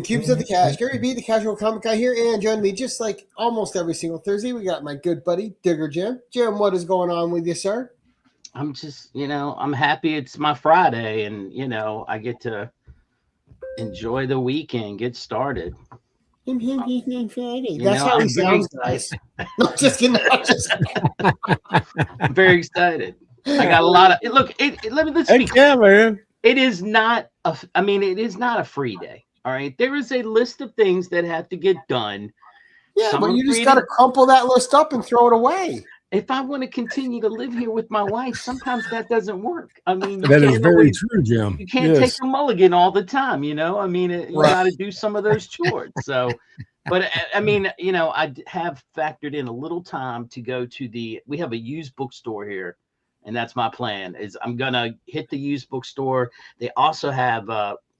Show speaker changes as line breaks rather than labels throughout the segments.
And Cubes of the Cash. Gary B, the casual comic guy here, and join me just like almost every single Thursday. We got my good buddy, Digger Jim. Jim, what is going on with you, sir?
I'm just, I'm happy it's my Friday and, I get to enjoy the weekend, get started.
That's how he sounds, guys. No, just kidding.
I'm very excited. I got a lot of look. Let's speak.
Yeah, man.
It is not it is not a free day. All right, there is a list of things that have to get done.
Yeah, but you just got to crumple that list up and throw it away.
If I want to continue to live here with my wife, sometimes that doesn't work.
That is very true, Jim.
You can't take a mulligan all the time, you got to do some of those chores. So, but I have factored in a little time to go to we have a used bookstore here, and that's my plan. Is I'm gonna hit the used bookstore. They also have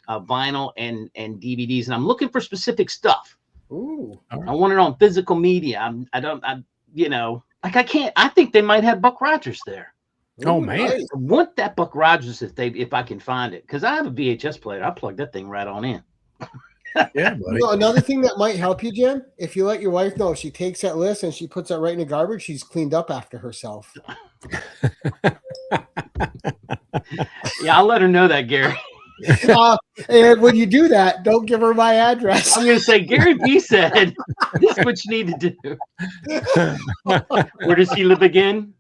vinyl and DVDs, and I'm looking for specific stuff.
Ooh,
right. I want it on physical media. I think they might have Buck Rogers there.
Oh man,
I want that Buck Rogers if I can find it, because I have a VHS player. I plug that thing right on in.
Yeah, buddy.
Another thing that might help you, Jim, if you let your wife know, if she takes that list and she puts that right in the garbage, she's cleaned up after herself.
Yeah, I'll let her know that, Gary.
And when you do that, don't give her my address.
I'm going to say, Gary B said, this is what you need to do. Where does he live again?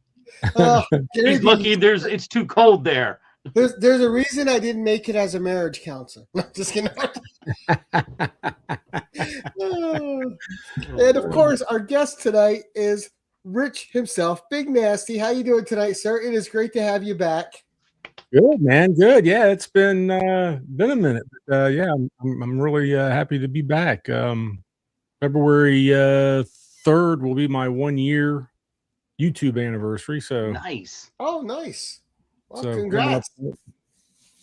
He's lucky it's too cold there.
There's a reason I didn't make it as a marriage counselor. Just kidding. And of course, our guest tonight is Rich himself, Big Nasty. How you doing tonight, sir? It is great to have you back.
Good, man. Good. Yeah, it's been a minute. But, I'm really happy to be back. February 3rd will be my 1 year YouTube anniversary. So
nice.
Oh, nice. Well,
so
congrats.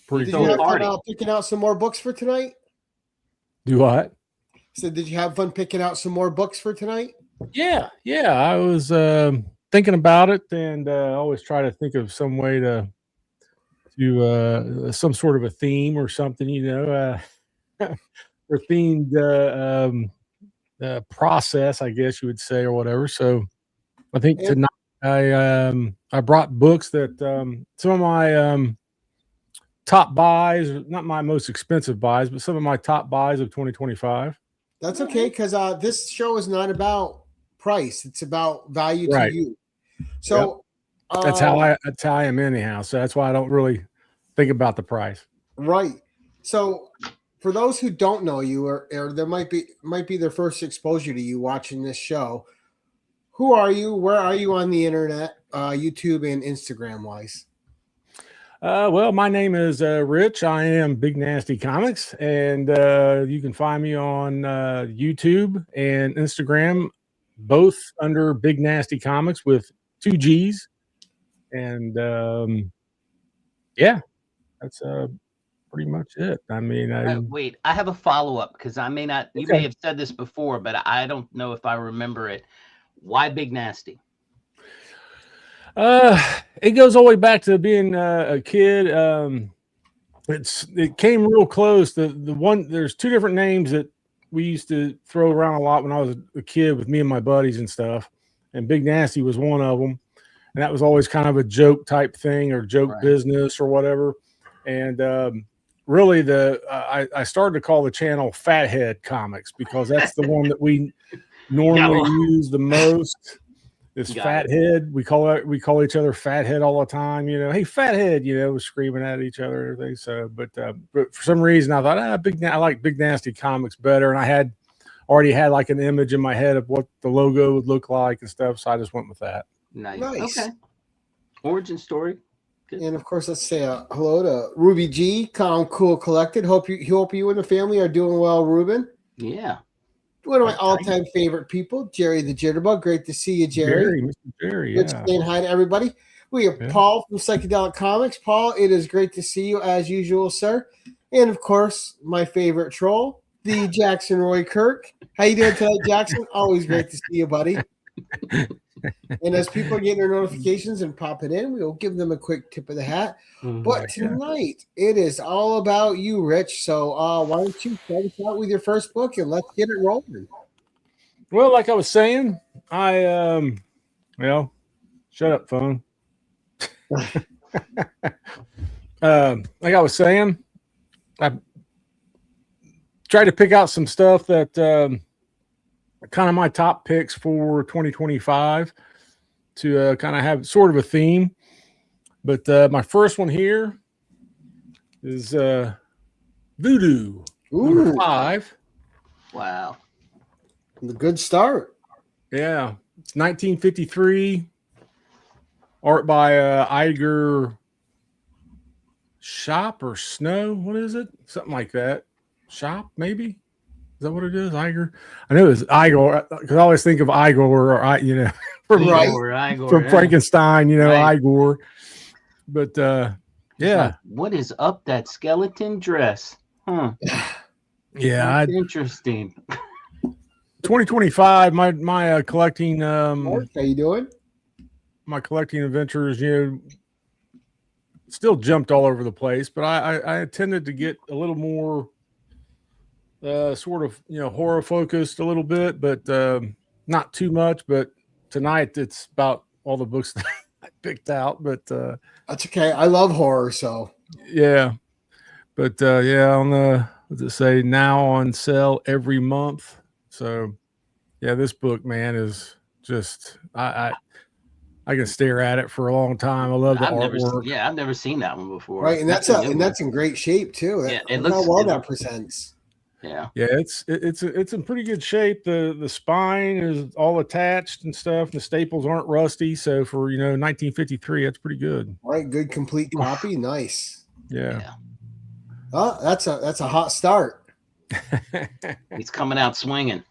Pretty
cool. Did you have fun picking out some more books for tonight?
Do what?
So did you have fun picking out some more books for tonight?
Yeah. I was thinking about it, and always try to think of some way to some sort of a theme or something, or themed process, I guess you would say, or whatever. So I think tonight I brought books that some of my top buys, not my most expensive buys, but some of my top buys of 2025.
That's okay, because this show is not about price; it's about value to you. So
that's how I am anyhow. So that's why I don't really think about the price.
Right. So for those who don't know you, or there might be their first exposure to you watching this show, who are you? Where are you on the internet, YouTube and Instagram wise?
Well, my name is Rich. I am BiggNasty Comics, and you can find me on YouTube and Instagram, both under BiggNasty Comics with 2 G's. And that's pretty much it. I mean,
wait, I have a follow-up, because I may not. You may have said this before, but I don't know if I remember it. Why Big Nasty?
It goes all the way back to being a kid. It came real close. There's 2 different names that we used to throw around a lot when I was a kid with me and my buddies and stuff. And Big Nasty was one of them. And that was always kind of a joke type thing, or joke business or whatever. And really, I started to call the channel Fathead Comics, because that's the one that we normally use the most. It's Fathead. We call each other Fathead all the time. Hey, Fathead. Screaming at each other and everything. So, but for some reason, I thought I like Big Nasty Comics better, and I already had like an image in my head of what the logo would look like and stuff. So I just went with that.
Nice. Okay. Origin story. Good.
And of course, let's say hello to Ruby G, Calm Cool Collected. Hope you and the family are doing well, Ruben.
Yeah.
One of my all-time favorite people, Jerry the Jitterbug. Great to see you, Jerry.
Mr. Jerry,
Good saying hi to everybody. We have Paul from Psychedelic Comics. Paul, it is great to see you as usual, sir. And of course, my favorite troll, the Jackson Roy Kirk. How you doing tonight, Jackson? Always great to see you, buddy. And as people are getting their notifications and pop it in, we'll give them a quick tip of the hat. But tonight, it is all about you, Rich. So why don't you start us out with your first book and let's get it rolling.
Well, like I was saying, well, shut up, phone. Like I was saying, I tried to pick out some stuff that kind of my top picks for 2025 to kind of have sort of a theme. But my first one here is Voodoo, number 5.
Wow.
A good start.
Yeah. It's 1953. Art by Iger Shop or Snow. What is it? Something like that. Shop, maybe? Is that what it is? Iger? I know it's Igor because I always think of Igor or from Frankenstein, right. Igor. But yeah.
Like, what is up that skeleton dress? Huh.
Yeah.
That's interesting.
2025, my collecting
how you doing?
My collecting adventures, still jumped all over the place, but I tended to get a little more sort of horror focused a little bit, but not too much. But tonight it's about all the books that I picked out. But
that's okay. I love horror, so
yeah. But on the what's it say now on sale every month. So yeah, this book, man, is just I can stare at it for a long time. I love the artwork.
I've never seen that one before.
Right, and that's in great shape too.
It looks
how well that presents.
Yeah,
it's in pretty good shape. The spine is all attached and stuff. The staples aren't rusty, so for 1953, that's pretty good.
All right, good complete copy. Nice.
Yeah.
Oh, that's a hot start.
He's coming out swinging.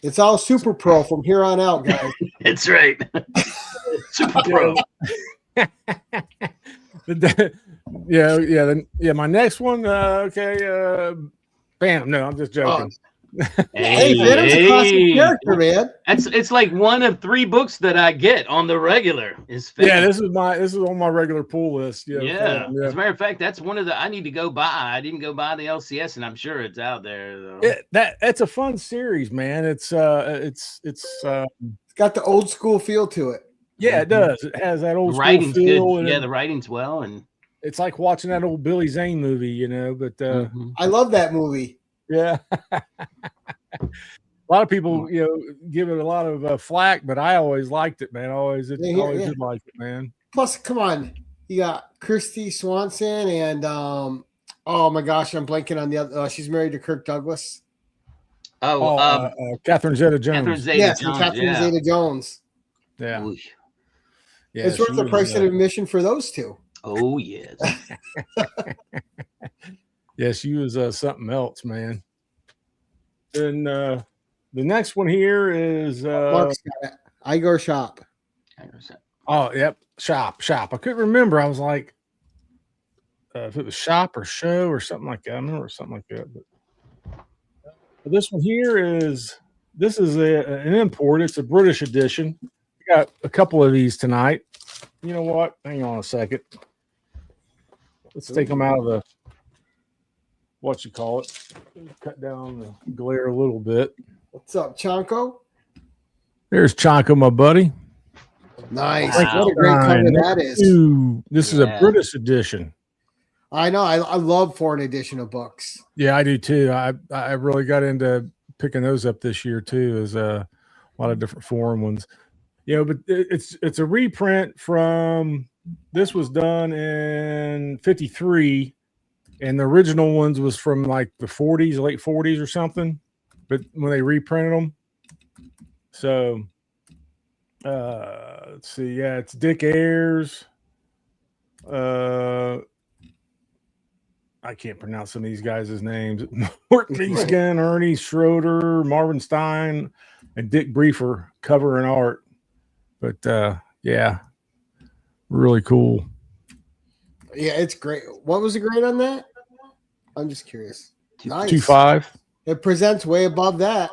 It's all Super Pro from here on out, guys.
That's right. Super Pro.
Yeah. My next one. Bam. No, I'm just joking.
Hey, Venom's a classic character, man.
It's like one of 3 books that I get on the regular. This
is on my regular pull list.
Yeah. As a matter of fact, that's one of the I need to go buy. I didn't go buy the LCS, and I'm sure it's out there.
That's a fun series, man. It's
got the old school feel to it.
Yeah, it does. It has that old
school
feel.
Good. Yeah, the writing's well, and
it's like watching that old Billy Zane movie, But
I love that movie.
Yeah. A lot of people, give it a lot of flack, but I always liked it, man. I always did like it, man.
Plus, come on, you got Christy Swanson and oh my gosh, I'm blanking on the other. She's married to Kirk Douglas.
Catherine Zeta-Jones.
Catherine Zeta-Jones.
Yeah.
Yeah, it's worth the price of admission for those two.
Oh yes.
Yeah, she was something else, man. And the next one here is
Mark's got it. Igor Shop.
Oh, yep, Shop. I couldn't remember. I was like, if it was Shop or Show or something like that. I remember something like that. But this one here is an import. It's a British edition. We got a couple of these tonight. You know what? Hang on a second. Let's take them out of the cut down the glare a little bit.
What's up, Chonko?
There's Chonko, my buddy.
Nice. What a great cover that is.
This is a British edition.
I know. I love foreign edition of books.
Yeah, I do too. I really got into picking those up this year too, as a lot of different foreign ones. But it's a reprint from, this was done in 53. And the original ones was from like the 40s, late 40s or something. But when they reprinted them. So, let's see. Yeah, it's Dick Ayers. I can't pronounce some of these guys' names. Morton Beeskin, Ernie Schroeder, Marvin Stein, and Dick Briefer cover and art. But, yeah, really cool.
Yeah, it's great. What was the grade on that? I'm just curious. Nice.
2.5.
It presents way above that.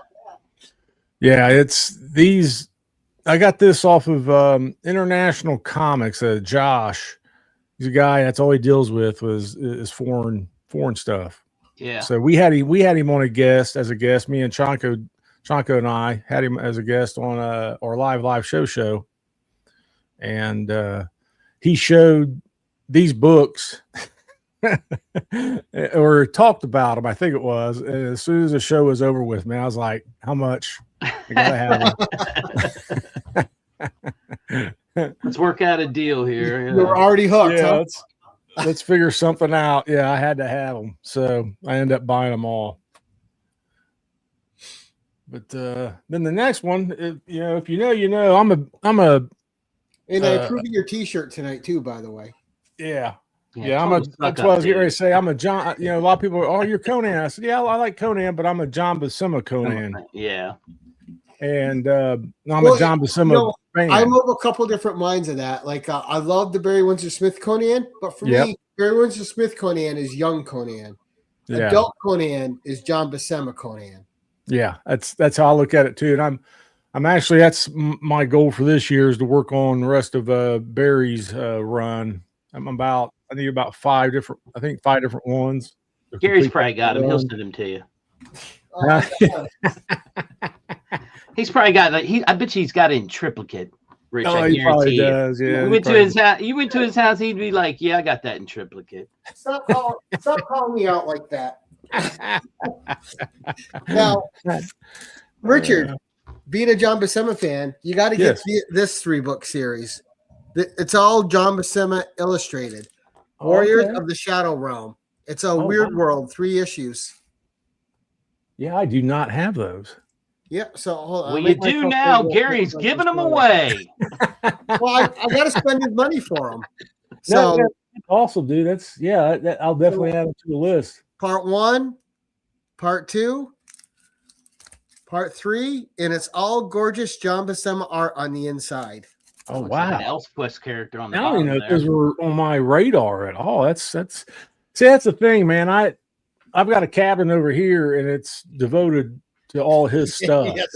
Yeah, it's these. I got this off of International Comics. Josh, he's a guy that's all he deals with is foreign stuff.
Yeah.
So we had him on as a guest. Me and Chanko and I had him as a guest on our live show, and he showed these books or talked about them. I think it was. And as soon as the show was over with, man, I was like, "How much? I gotta have them."
Let's work out a deal here.
You're already hooked.
Yeah,
huh?
let's figure something out. Yeah, I had to have them, so I ended up buying them all. But then the next one, if you know, you know. I'm a.
And I approved your T-shirt tonight too, by the way.
Yeah.
Yeah,
That's what I was getting ready to say. I'm a John. You know, a lot of people are, "Oh, you're Conan." I said, "Yeah, I like Conan, but I'm a John Buscema Conan."
Yeah.
And I'm a John Buscema fan.
I'm of a couple different minds of that. Like I love the Barry Windsor Smith Conan, but for me, Barry Windsor Smith Conan is young Conan.
Yeah.
Adult Conan is John Buscema Conan.
Yeah, that's how I look at it too. And I'm actually, that's my goal for this year, is to work on the rest of Barry's run. I need about five different ones.
Gary's probably got them. He'll send them to you. He's probably got I bet you he's got it in triplicate. Rich, I
he probably
guarantee you.
does. Yeah,
You went to his house. You went to his house. He'd be like, "Yeah, I got that in triplicate."
Stop calling me out like that. Now, Richard, being a John Buscema fan, you got to get this 3-book series. It's all John Buscema illustrated. Warriors of the Shadow Realm. It's a weird world, 3 issues.
Yeah, I do not have those.
Yep. So hold on.
Well, you do now. Gary's giving them away.
Well, I got to spend his money for them.
So also, dude, I'll definitely add it to the list.
Part 1, Part 2, Part 3, and it's all gorgeous John Buscema art on the inside.
Oh
Looks
wow!
Like an Elfquest character on the
I don't
bottom
even know
there.
if those were on my radar at all. That's the thing, man. I've got a cabin over here, and it's devoted to all his stuff,
Yes.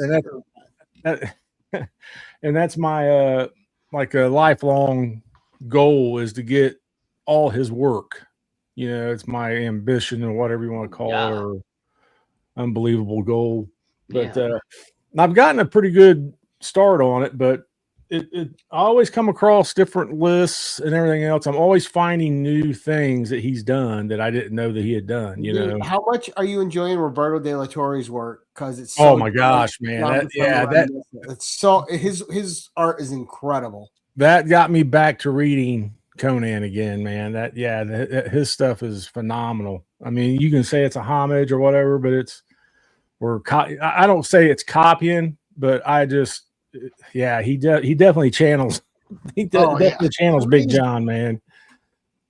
and that's my like a lifelong goal, is to get all his work. You know, it's my ambition, or whatever you want to call it, or unbelievable goal. But I've gotten a pretty good start on it, but I always come across different lists and everything else. I'm always finding new things that he's done that I didn't know that he had done. You know,
how much are you enjoying Roberto De La Torre's work? Because it's
oh my gosh, man!
It's so his art is incredible.
That got me back to reading Conan again, man. His stuff is phenomenal. I mean, you can say it's a homage or whatever, but I don't say it's copying, but I just. Yeah, he definitely channels. He definitely channels Big John, man.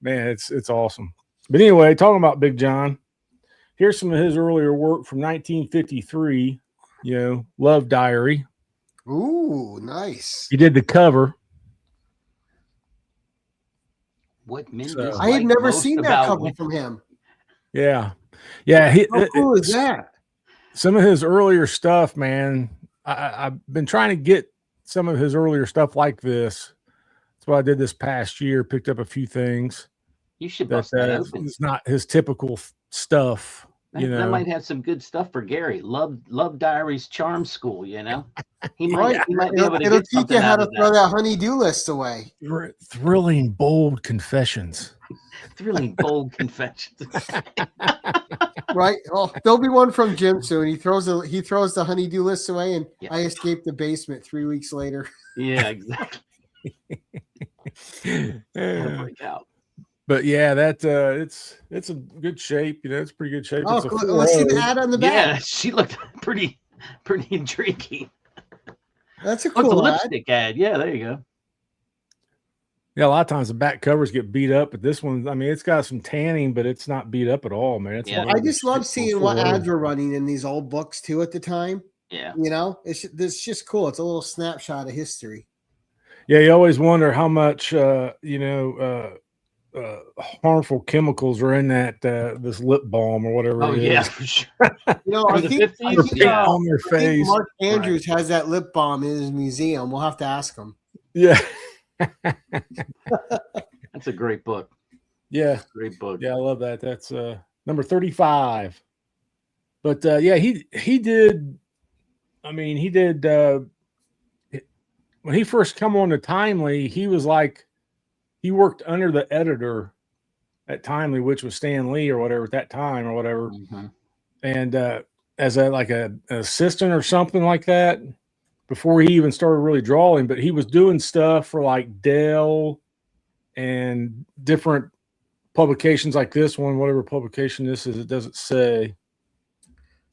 Man, it's awesome. But anyway, talking about Big John, here's some of his earlier work from 1953. You know, Love Diary.
Ooh, nice.
He did the cover.
I had never seen that cover from him.
Yeah.
How cool is that?
Some of his earlier stuff, man. I've been trying to get some of his earlier stuff like this. That's what I did this past year. Picked up a few things.
You should bust that open.
It's not his typical stuff.
That might have some good stuff for Gary. Love Diaries Charm School. You know, he might be able to get something out of that.
Throw that honey-do list away.
Thrilling, bold confessions.
Thrilling, bold confessions.
Right. Oh, there'll be one from Jim soon. He throws the honey-do list away, and I escaped the basement 3 weeks later.
Yeah, exactly. Break out.
But yeah, it's in good shape. You know, it's pretty good shape.
Oh, cool. Let's see the ad on the back.
Yeah, she looked pretty intriguing.
That's a cool
ad. Lipstick ad. Yeah, there you go.
Yeah, a lot of times the back covers get beat up, but this one, I mean, it's got some tanning, but it's not beat up at all, man.
I just love seeing what ads were running in these old books too at the time.
Yeah,
you know, it's just cool. It's a little snapshot of history.
Yeah, you always wonder how much, harmful chemicals are in that this lip balm or whatever.
Oh
it
yeah,
is.
for sure.
I
the
think,
50s? Yeah.
On their
I think
face.
Mark Andrews has that lip balm in his museum. We'll have to ask him.
Yeah.
That's a great book.
Yeah.
Great book.
Yeah, I love that. That's number 35. But yeah, he did. I mean, he did when he first come on to Timely. He was like, he worked under the editor at Timely, which was Stan Lee or whatever at that time or whatever, and as an assistant or something like that before he even started really drawing. But he was doing stuff for like Dell and different publications like this one, whatever publication this is, it doesn't say.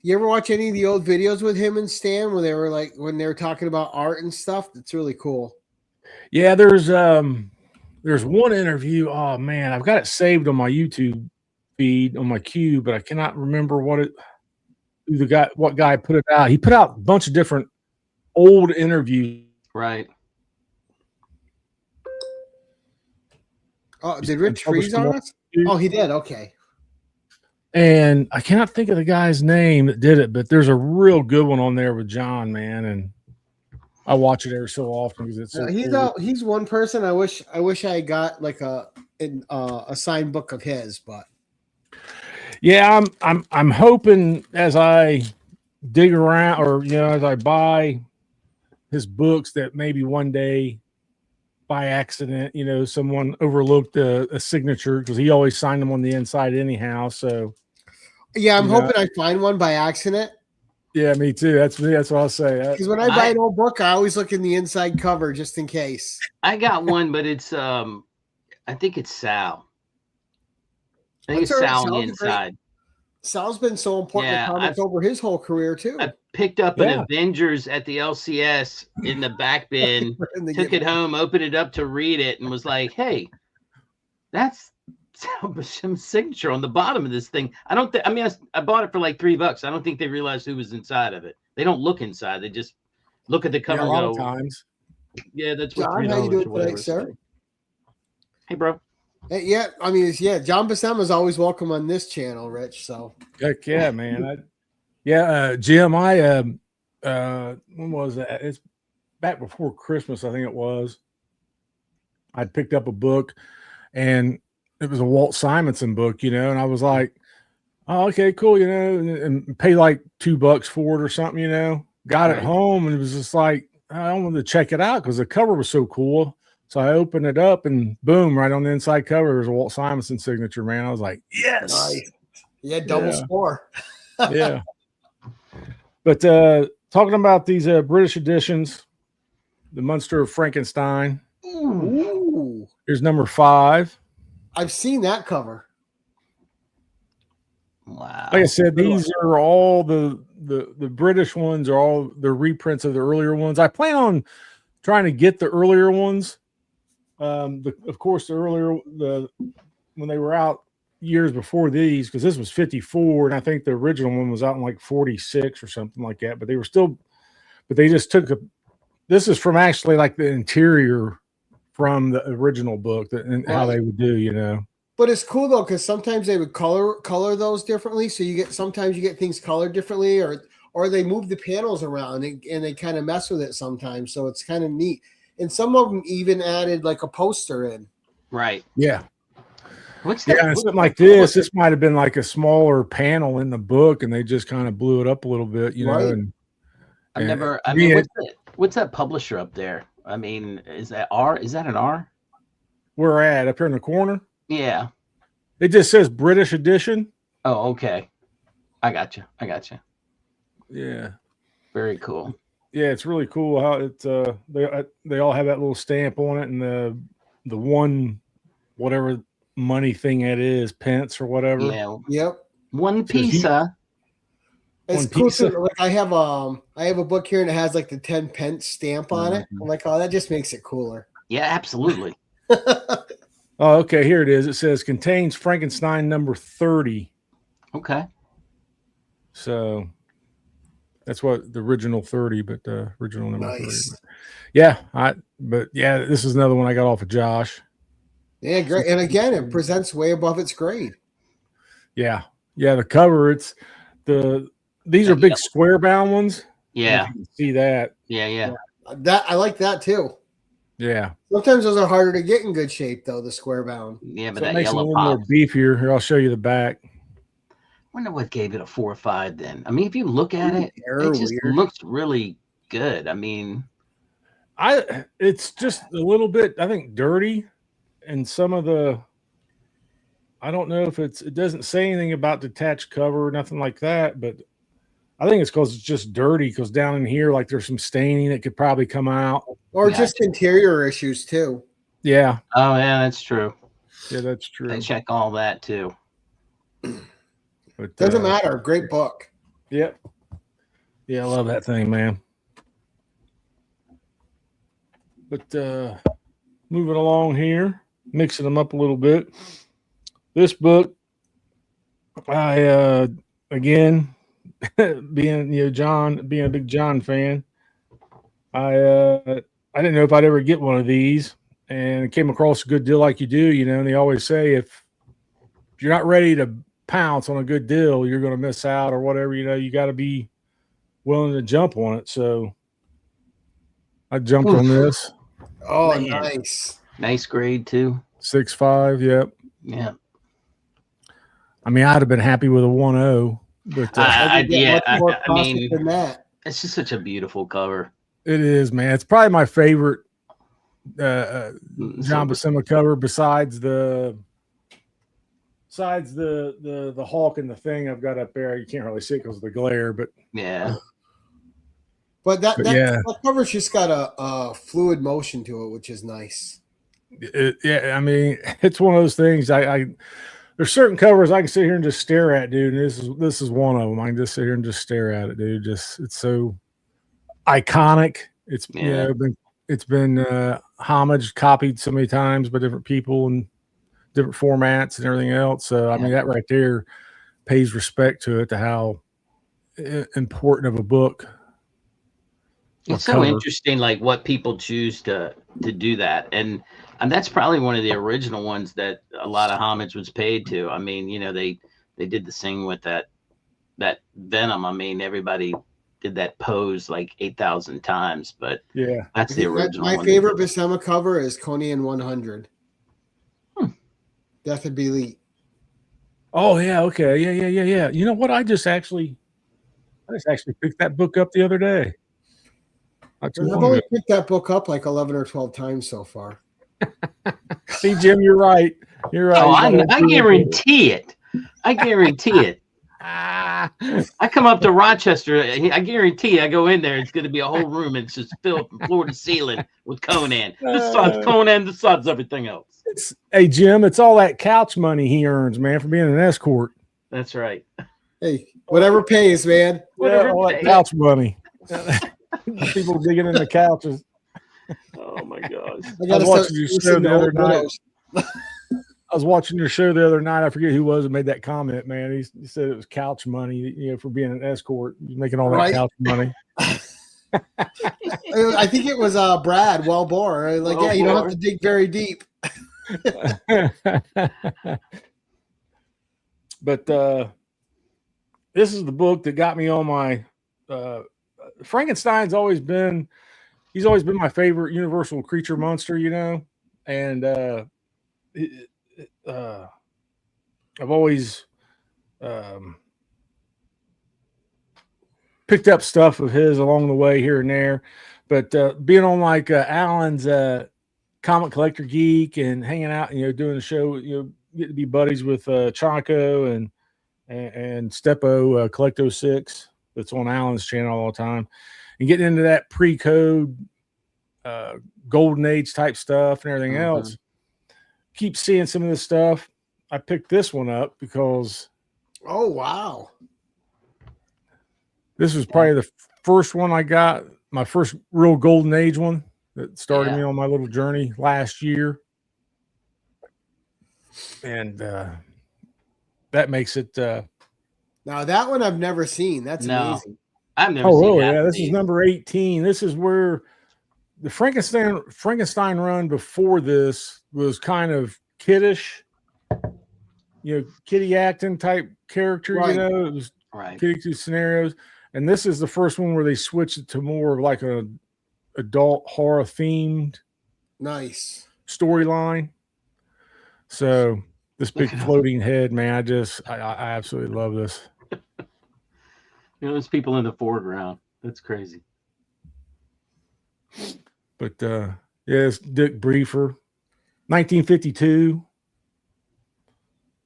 You ever watch any of the old videos with him and Stan when they were talking about art and stuff? It's really cool.
Yeah, there's one interview. Oh man, I've got it saved on my YouTube feed on my queue, but I cannot remember what guy put it out. He put out a bunch of different old interviews.
Right.
Oh, did Rich freeze on us? Oh, he did. Okay.
And I cannot think of the guy's name that did it, but there's a real good one on there with John, man, and I watch it every so often because it's so cool.
He's one person I wish I got like a signed book of his, but
yeah, I'm hoping as I dig around or as I buy his books that maybe one day by accident, someone overlooked a signature because he always signed them on the inside anyhow. So
yeah, I'm hoping I find one by accident.
Yeah, me too. That's me. That's what I'll say.
Because when I buy an old book, I always look in the inside cover just in case.
I got one, but it's I think it's Sal. I think it's Sal on the inside.
Sal's been so important to comics over his whole career too.
I picked up an Avengers at the LCS in the back bin, took it home, opened it up to read it, and was like, "Hey, that's some signature on the bottom of this thing." I don't think. I mean, I bought it for like $3. I don't think they realized who was inside of it. They don't look inside. They just look at the cover.
Yeah, a lot of times.
Yeah, that's what.
John, how you doing today, sir?
Hey, bro.
Yeah, I mean, John Buscema is always welcome on this channel, Rich. So
heck yeah, man. Jim, when was that? It's back before Christmas, I think it was. I picked up a book, and it was a Walt Simonson book, and I was like, "Oh, okay, cool," and pay like $2 for it or something, Got it home, and it was just like I wanted to check it out because the cover was so cool. So I opened it up and boom, right on the inside cover, there's a Walt Simonson signature, man. I was like, yes.
Nice. Yeah, double score.
Yeah. But talking about these British editions, the Monster of Frankenstein.
Ooh.
Here's number 5.
I've seen that cover.
Wow.
Like I said, these are all the British ones are all the reprints of the earlier ones. I plan on trying to get the earlier ones. Of course, when they were out years before these, because this was 54, and I think the original one was out in like 46 or something like that. But they just took this is from actually like the interior from the original book and how they would do,
But it's cool though, because sometimes they would color those differently. So sometimes you get things colored differently, or they move the panels around and they kind of mess with it sometimes. So it's kind of neat. And some of them even added like a poster in.
Right.
Yeah.
What's that?
Yeah, something like this. This might have been like a smaller panel in the book, and they just kind of blew it up a little bit, know. And
what's that publisher up there? I mean, is that R? Is that an R?
We're up here in the corner.
Yeah.
It just says British edition.
Oh, okay. I got you.
Yeah.
Very cool.
Yeah, it's really cool how it's they all have that little stamp on it, and the one whatever money thing it is, pence or whatever.
Yeah. Yep.
One piece.
It's cool too. Like I have a book here and it has like the 10 pence stamp on it. I'm like, oh, that just makes it cooler.
Yeah, absolutely.
Oh, okay. Here it is. It says contains Frankenstein number 30.
Okay.
So that's what the original 30, but the original number 30.
Nice.
Yeah, this is another one I got off of Josh.
Yeah, great. And again, it presents way above its grade.
Yeah. Yeah. The cover, these are big square bound ones.
Yeah.
You can see that.
Yeah.
That I like that too.
Yeah.
Sometimes those are harder to get in good shape though, the square bound.
Yeah, but
So it
that
makes it a
yellow
little more
pop.
beefier. Here, I'll show you the back.
Wonder what gave it a 4 or 5 then. I mean, if you look at it, it just looks really good. I mean,
it's just a little bit, I think, dirty, and some of the, I don't know if it doesn't say anything about detached cover or nothing like that, but I think it's because it's just dirty. Because down in here, like there's some staining that could probably come out,
or just interior issues too.
Yeah.
Oh yeah, that's true.
Yeah, that's true.
They check all that too.
But
doesn't matter. Great book.
Yep. Yeah, I love that thing, man. But moving along here, mixing them up a little bit. This book, I again, being being a big John fan, I didn't know if I'd ever get one of these, and came across a good deal like you do, and they always say if you're not ready to pounce on a good deal, you're going to miss out or whatever. You got to be willing to jump on it. So I jumped on this.
Oh,
Man. Nice grade too.
6.5. Yep.
Yeah.
I mean, I'd have been happy with a 1.0, but
I mean,
than that.
It's just such a beautiful cover.
It is, man. It's probably my favorite John Buscema cover besides the Hulk and the Thing I've got up there. You can't really see it because of the glare, but
yeah.
But that cover's just got a fluid motion to it, which is nice.
Yeah, I mean, it's one of those things. There's certain covers I can sit here and just stare at, dude. And this is one of them. I can just sit here and just stare at it, dude. It's so iconic. It's it's been homaged, copied so many times by different people and different formats and everything else. So I mean, that right there pays respect to it, to how important of a book.
It's so interesting, like what people choose to do that, and that's probably one of the original ones that a lot of homage was paid to. I mean, they did the thing with that Venom. I mean, everybody did that pose like 8,000 times, but
yeah,
that's the original.
My favorite Buscema cover is Conan 100. Death of Elite.
Oh yeah, okay, yeah. You know what? I just actually picked that book up the other day.
I've only picked that book up like 11 or 12 times so far.
See, Jim, you're right. You're right.
Oh, I guarantee it. I guarantee it. I come up to Rochester. I guarantee I go in there. It's going to be a whole room. And it's just filled from floor to ceiling with Conan. Besides Conan, besides everything else.
Hey, Jim, it's all that couch money he earns, man, for being an escort.
That's right.
Hey, whatever pays, man.
Whatever all that couch money. People digging in the couches.
Oh my gosh!
I was watching your show the other night. I was watching your show the other night. I forget who was that made that comment, man. He said it was couch money, for being an escort. He's making all that couch money.
I think it was Brad Wellbore. Like, you don't have to dig very deep.
But this is the book that got me on my Frankenstein's always been my favorite universal creature monster, and I've always picked up stuff of his along the way here and there, but being on like Alan's Comic Collector Geek and hanging out, doing the show, get to be buddies with Chaco and Stepo Collecto 6 that's on Alan's channel all the time, and getting into that pre-code golden age type stuff and everything else. Keep seeing some of this stuff. I picked this one up because
wow,
this was probably the first one I got, my first real golden age one that started me on my little journey last year, and that makes it
now that one I've never seen. That's amazing.
I've never seen that.
Yeah, this is number 18. This is where the Frankenstein run before this was kind of kiddish, kitty acting type character.
Right.
It was kitty two scenarios, and this is the first one where they switched it to more of like a adult horror themed storyline. So this big floating head, man, I absolutely love this.
There's people in the foreground. That's crazy.
But it's Dick Briefer, 1952.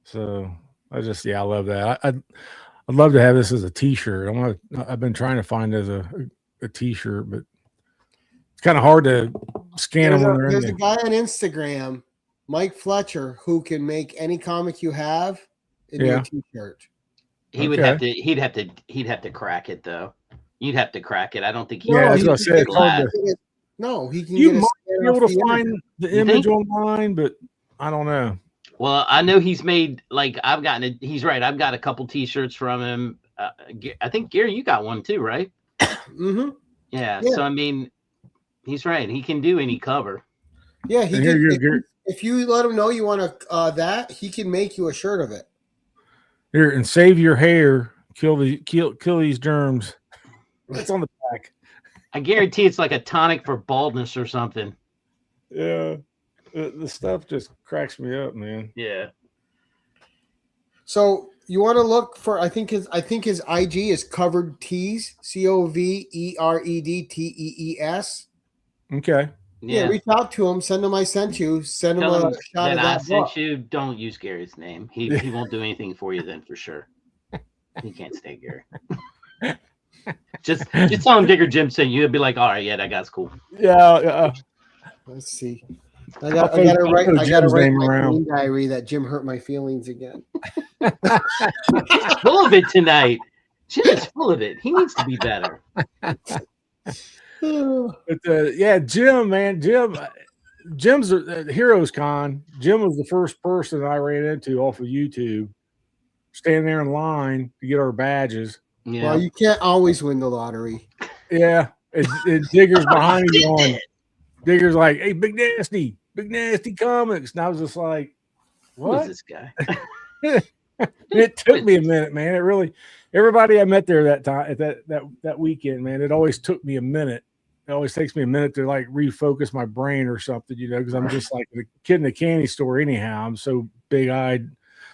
So I love that. I'd love to have this as a T-shirt. I've been trying to find it as a T-shirt, but it's kind of hard to scan them when they're in there.
There's a guy on Instagram, Mike Fletcher, who can make any comic you have into a T-shirt.
He'd have to crack it though. You'd have to crack it. I don't think he.
Yeah, that's what I said.
No, he can.
You might be able to find the image online, but I don't know.
Well, I know he's made I've gotten it. He's right. I've got a couple T-shirts from him. I think Gary, you got one too, right?
Mm-hmm.
Yeah. So I mean, he's right. He can do any cover.
Yeah, he can. If you let him know you want that, he can make you a shirt of it.
Here, and save your hair. Kill these germs. It's on the back.
I guarantee it's like a tonic for baldness or something.
Yeah, the stuff just cracks me up, man.
Yeah.
So you want to look for? I think his IG is Covered Tees, COVEREDTEES.
Okay.
Yeah, reach out to him. Send him I sent you. Send him a shot of that.
I sent you. Don't use Gary's name. He won't do anything for you then for sure. He can't stay Gary. Just tell him Digger Jim sent you. He'll be like, all right, yeah, that guy's cool.
Yeah.
Let's see. I got to write my diary that Jim hurt my feelings again.
He's full of it tonight. Jim is full of it. He needs to be better.
But Jim, man, Jim's Heroes Con. Jim was the first person I ran into off of YouTube, standing there in line to get our badges.
Yeah.
Well, you can't always win the lottery.
Yeah, and Digger's behind me on. Digger's like, "Hey, BiggNasty Comics," and I was just like, "What
is this guy?"
It took me a minute, man. It really. Everybody I met there that time at that weekend, man, it always took me a minute. It always takes me a minute to refocus my brain or something, because I'm just like the kid in the candy store. Anyhow, I'm so big-eyed.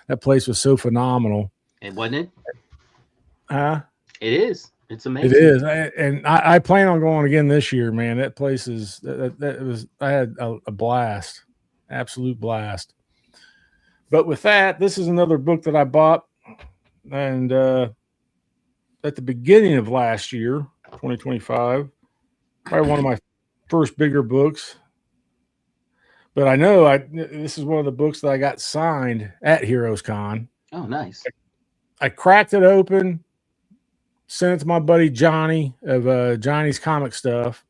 That place was so phenomenal.
And wasn't it?
It
is. It's amazing.
It is, and I plan on going again this year, man. That place is I had a blast, absolute blast. But with that, this is another book that I bought, and at the beginning of last year, 2025, probably one of my first bigger books. But I know this is one of the books that I got signed at Heroes Con.
Oh, nice.
I cracked it open, sent it to my buddy Johnny of Johnny's Comic Stuff.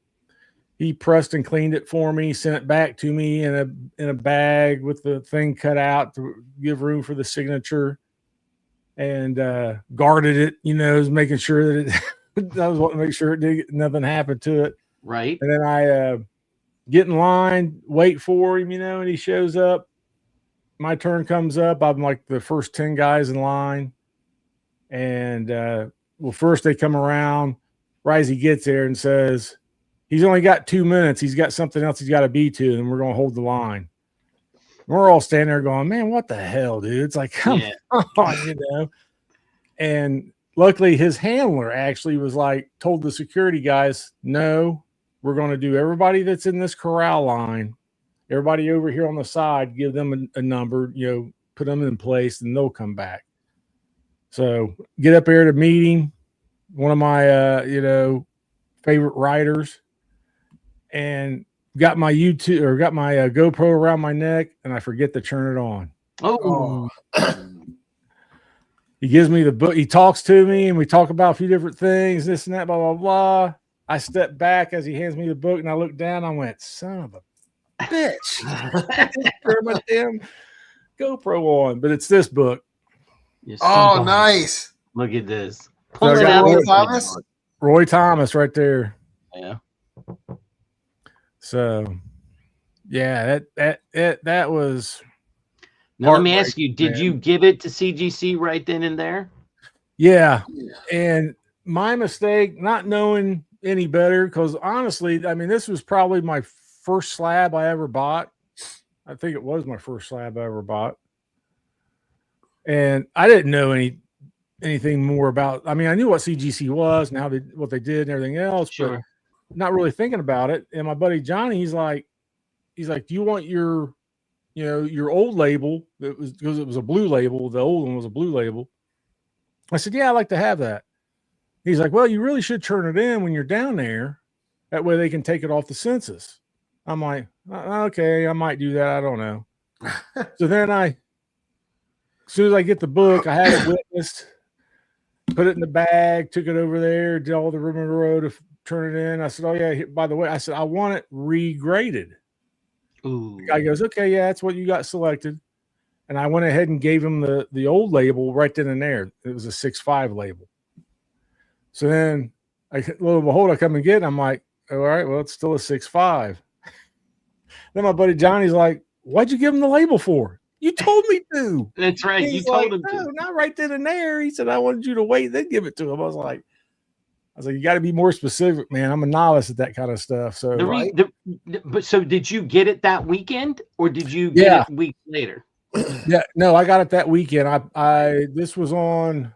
He pressed and cleaned it for me, sent it back to me in a bag with the thing cut out to give room for the signature, and guarded it, making sure that I was wanting to make sure nothing happened to it.
Right.
And then I get in line, wait for him, and he shows up. My turn comes up. I'm like the first 10 guys in line. And first they come around. Risey gets there and says, he's only got 2 minutes. He's got something else he's got to be to, and we're going to hold the line. We're all standing there going, man, what the hell, dude? It's like, come on, And luckily his handler actually was told the security guys, no, we're going to do everybody that's in this corral line, everybody over here on the side, give them a number, put them in place, and they'll come back. So get up there to meet him, one of my, favorite writers, and got my GoPro around my neck, and I forget to turn it on.
Oh.
He gives me the book. He talks to me, and we talk about a few different things, this and that, blah, blah, blah. I step back as he hands me the book, and I look down. I went, son of a bitch. I didn't turn my damn GoPro on, but it's this book.
Oh, nice.
Look at this.
So Roy Thomas?
Roy Thomas right there.
Yeah.
So, yeah, that was
Now, let me ask you, did you give it to CGC right then and there?
Yeah. And my mistake, not knowing any better, because honestly, I mean, this was probably my first slab I ever bought. I think it was my first slab I ever bought. And I didn't know anything more about, I mean, I knew what CGC was and how what they did and everything else, but not really thinking about it. And my buddy Johnny, he's like, do you want your old label? Because it was a blue label. The old one was a blue label. I said, yeah, I'd like to have that. He's like, well, you really should turn it in when you're down there. That way they can take it off the census. I'm like, okay, I might do that. I don't know. So then as soon as I get the book, I had it witnessed, put it in the bag, took it over there, did all the rigmarole to turn it in. I said, oh yeah, by the way, I said, I want it regraded.
Ooh.
The guy goes, okay, yeah, that's what you got selected. And I went ahead and gave him the old label right then and there. It was a 6.5 label. So then, lo and behold, I come and get it. I'm like, all right, well, it's still a 6.5. Then my buddy Johnny's like, why'd you give him the label for? You told me to.
That's right. You told him
no,
to.
not right then and there. He said, I wanted you to wait, then give it to him. I was like, you got to be more specific, man. I'm a novice at that kind of stuff. So,
but so did you get it that weekend, or did you get it weeks later?
Yeah, no, I got it that weekend. This was on,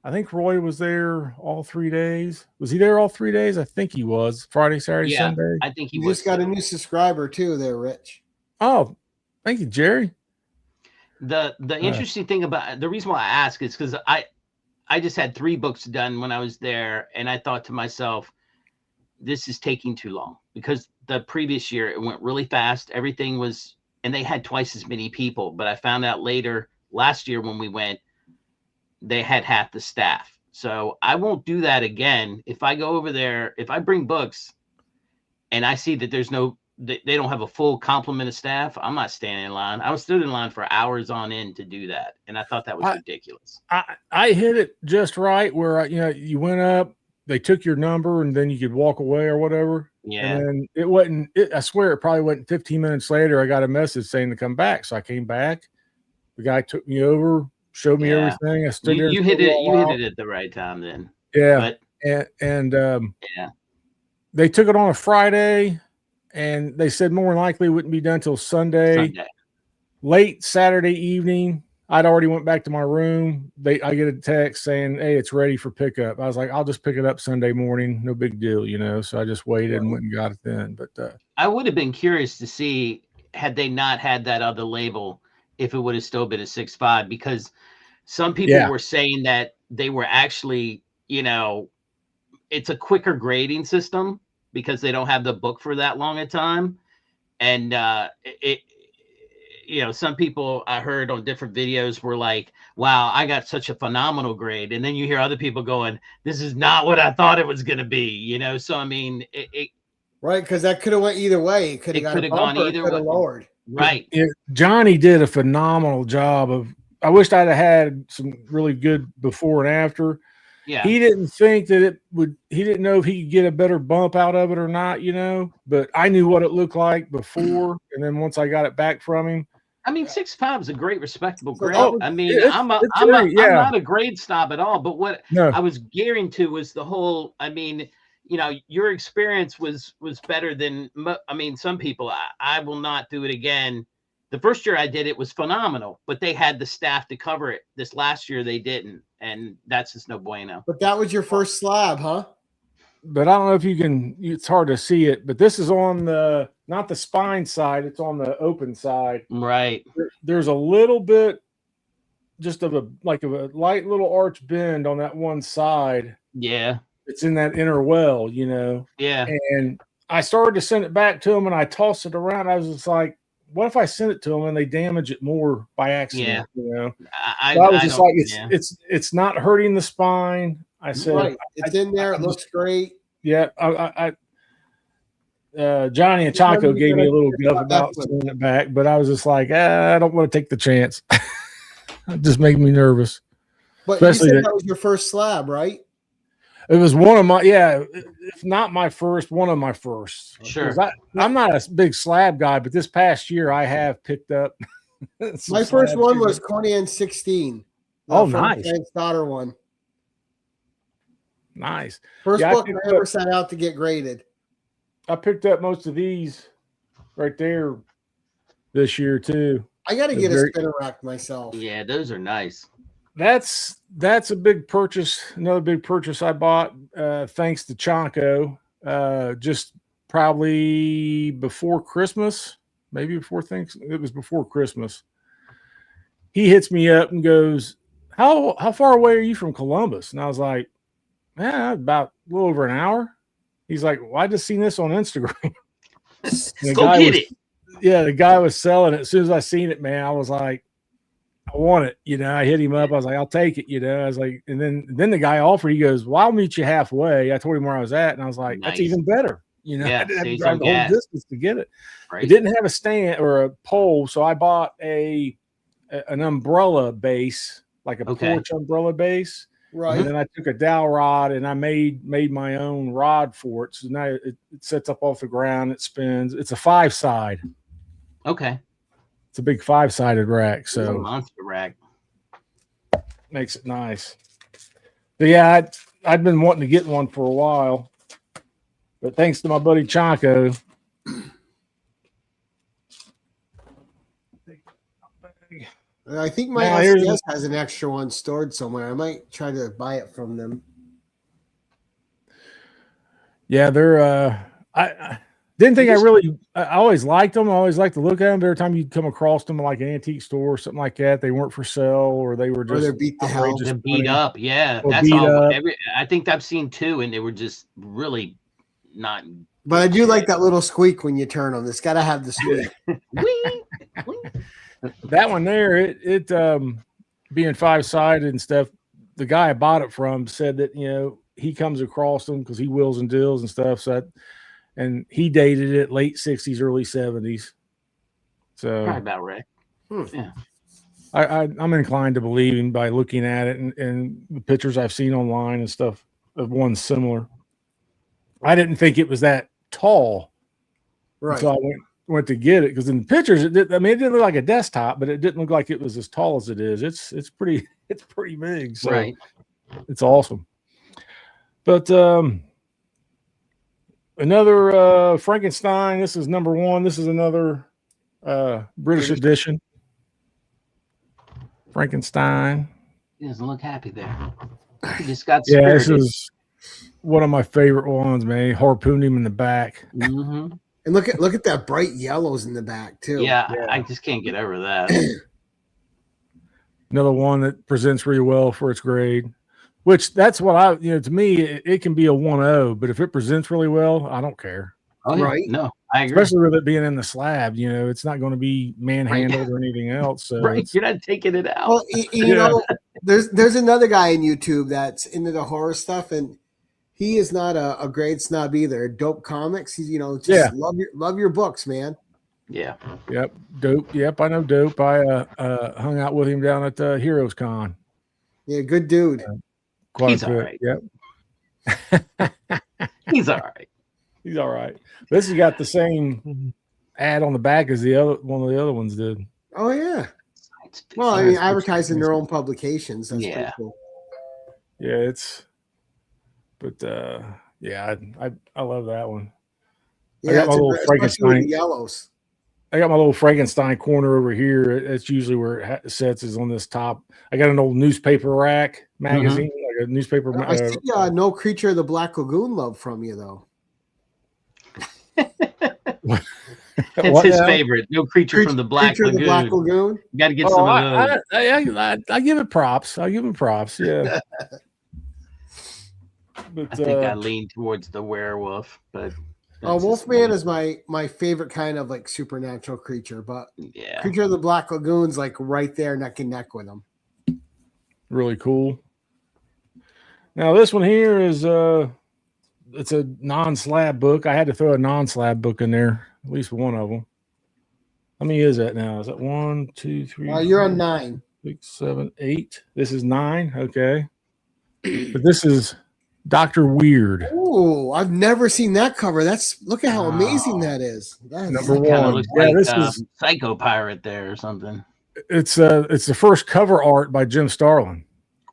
I think Roy was there all 3 days. Was he there all 3 days? I think he was. Friday, Saturday, Sunday.
I think he
just got a new subscriber too there, Rich.
Oh, thank you, Jerry.
The interesting thing about the reason why I ask is because I just had 3 books done when I was there, and I thought to myself, this is taking too long, because the previous year it went really fast. Everything was, and they had twice as many people, but I found out later last year when we went, they had half the staff. So I won't do that again. If I go over there, if I bring books and I see that they don't have a full complement of staff, I'm not standing in line. I was stood in line for hours on end to do that. And I thought that was ridiculous.
I hit it just right where, you went up, they took your number, and then you could walk away or whatever.
Yeah.
And then it wasn't, I swear it probably wasn't 15 minutes later, I got a message saying to come back. So I came back. The guy took me over, showed me everything. I stood there.
You hit it at the right time then.
Yeah. And they took it on a Friday, and they said more than likely it wouldn't be done till Sunday. Late Saturday evening, I'd already went back to my room. I get a text saying, hey, it's ready for pickup. I was like, I'll just pick it up Sunday morning. No big deal, So I just waited and went and got it then. But
I would have been curious to see, had they not had that other label, if it would have still been a 6.5, because some people were saying that they were actually, it's a quicker grading system because they don't have the book for that long a time. And some people I heard on different videos were like, wow, I got such a phenomenal grade. And then you hear other people going, this is not what I thought it was going to be, So, I mean,
right. Because that could have went either way. It could have gone either way. Lowered.
Right.
Johnny did a phenomenal job I wished I'd have had some really good before and after.
Yeah.
He didn't think that he didn't know if he could get a better bump out of it or not, but I knew what it looked like before. And then once I got it back from him,
I mean, 6.5 is a great, respectable grade. I mean, I'm not a grade snob at all, but what I was gearing to was the whole, I mean, your experience was better than, some people. I will not do it again. The first year I did it was phenomenal, but they had the staff to cover it. This last year they didn't, and that's just no bueno.
But that was your first slab, huh?
But I don't know if you can, it's hard to see it, but this is on not the spine side, it's on the open side.
Right.
There's a little bit just of a light little arch bend on that one side.
Yeah.
It's in that inner well,
Yeah.
And I started to send it back to them, and I tossed it around. I was just like, what if I send it to them and they damage it more by accident?
Yeah.
I was just like, it's not hurting the spine. I said,
it's in there. It looks great.
Yeah. Johnny and Chaco gave me a little guff about sending it back, but I was just like, I don't want to take the chance. It just made me nervous.
But you said that was your first slab, right?
It was one of my, if not my first, one of my first.
Sure.
I'm not a big slab guy, but this past year I have picked up
My first one was Conan 16.
Oh, nice.
Frank's daughter one.
Nice.
First book I ever set out to get graded.
I picked up most of these right there this year too.
I got to get a spinner rack myself.
Yeah, those are nice.
That's a big purchase. Another big purchase I bought thanks to Chonko. Just probably before Christmas, maybe before things. It was before Christmas. He hits me up and goes, "How far away are you from Columbus?" And I was like, about a little over an hour. He's like, "Well, I just seen this on Instagram."
Go get it.
Yeah, the guy was selling it. As soon as I seen it, man, I was like, I want it. I hit him up. I was like, I'll take it. I was like, and then the guy offered. He goes, "Well, I'll meet you halfway." I told him where I was at, and I was like, "That's even better."
Yeah,
I didn't have to drive the whole distance to get it.
Right.
It didn't have a stand or a pole, so I bought an umbrella base, like a porch umbrella base.
Right.
And then I took a dowel rod and I made my own rod for it. So now it sets up off the ground. It spins. It's a 5-side.
Okay.
It's a big 5-sided rack. So
it's a monster rack.
Makes it nice. But yeah, I'd been wanting to get one for a while. But thanks to my buddy Chonko.
I think my SDS has an extra one stored somewhere. I might try to buy it from them.
Yeah, they're I didn't think I always liked them. I always liked to look at them. Every time you come across them like an antique store or something like that, they weren't for sale or they were just
beat the hell.
They're beat up. Yeah.
Or
that's all. I think I've seen 2 and they were just really not.
But I do like that little squeak when you turn them. It's got to have the squeak.
That one there, it being 5-sided and stuff, the guy I bought it from said that, he comes across them because he wheels and deals and stuff. And he dated it late 60s, early 70s. So
probably about right. Yeah.
I'm inclined to believe him by looking at it and the pictures I've seen online and stuff of one similar. I didn't think it was that tall.
Right.
So I went to get it because in the pictures, it didn't look like a desktop, but it didn't look like it was as tall as it is. It's pretty big. So
right.
It's awesome. But another Frankenstein. This is number 1. This is another British edition. Frankenstein.
He doesn't look happy there. He just got
spirited. Yeah, this is one of my favorite ones, man. He harpooned him in the back.
Mm-hmm.
And look at that bright yellows in the back too.
Yeah, I just can't get over that.
Another one that presents really well for its grade. Which that's what to me, it can be a 1.0, but if it presents really well, I don't care.
Oh, yeah.
Right.
No, I agree.
Especially with it being in the slab, it's not going to be manhandled or anything else. So
right. You're not taking it out.
Well, you know, there's another guy in YouTube that's into the horror stuff, and he is not a grade snob either. Dope Comics. He's, just love your books, man.
Yeah.
Yep. Dope. Yep. I know Dope. I hung out with him down at Heroes Con.
Yeah. Good dude.
He's all right.
Yep.
He's all right.
He's all right. This has got the same ad on the back as one of the other ones did.
Oh yeah. Well, I mean, advertising their own publications. That's pretty cool.
Yeah, I love that one.
Yeah,
I got my little Frankenstein
yellows.
I got my little Frankenstein corner over here. That's usually where it sets, is on this top. I got an old newspaper rack magazine, like a newspaper.
I see No Creature of the Black Lagoon love from you, though.
It's his favorite. No Creature from the Black Lagoon. You got to get some of those.
I give it props. I give him props. Yeah.
But, I think I lean towards the werewolf, but
Wolfman is my favorite kind of like supernatural creature, but Creature of the Black Lagoon's like right there neck and neck with him.
Really cool. Now this one here is it's a non-slab book. I had to throw a non-slab book in there, at least one of them. How many is that now? Is that 1, 2, 3?
You're on 9.
6, 7, 8. This is 9. Okay. But this is Dr. Weird.
Oh, I've never seen that cover. Look at how amazing that is. That is
number 1.
Looks like this is Psycho Pirate there or something.
It's the first cover art by Jim Starlin.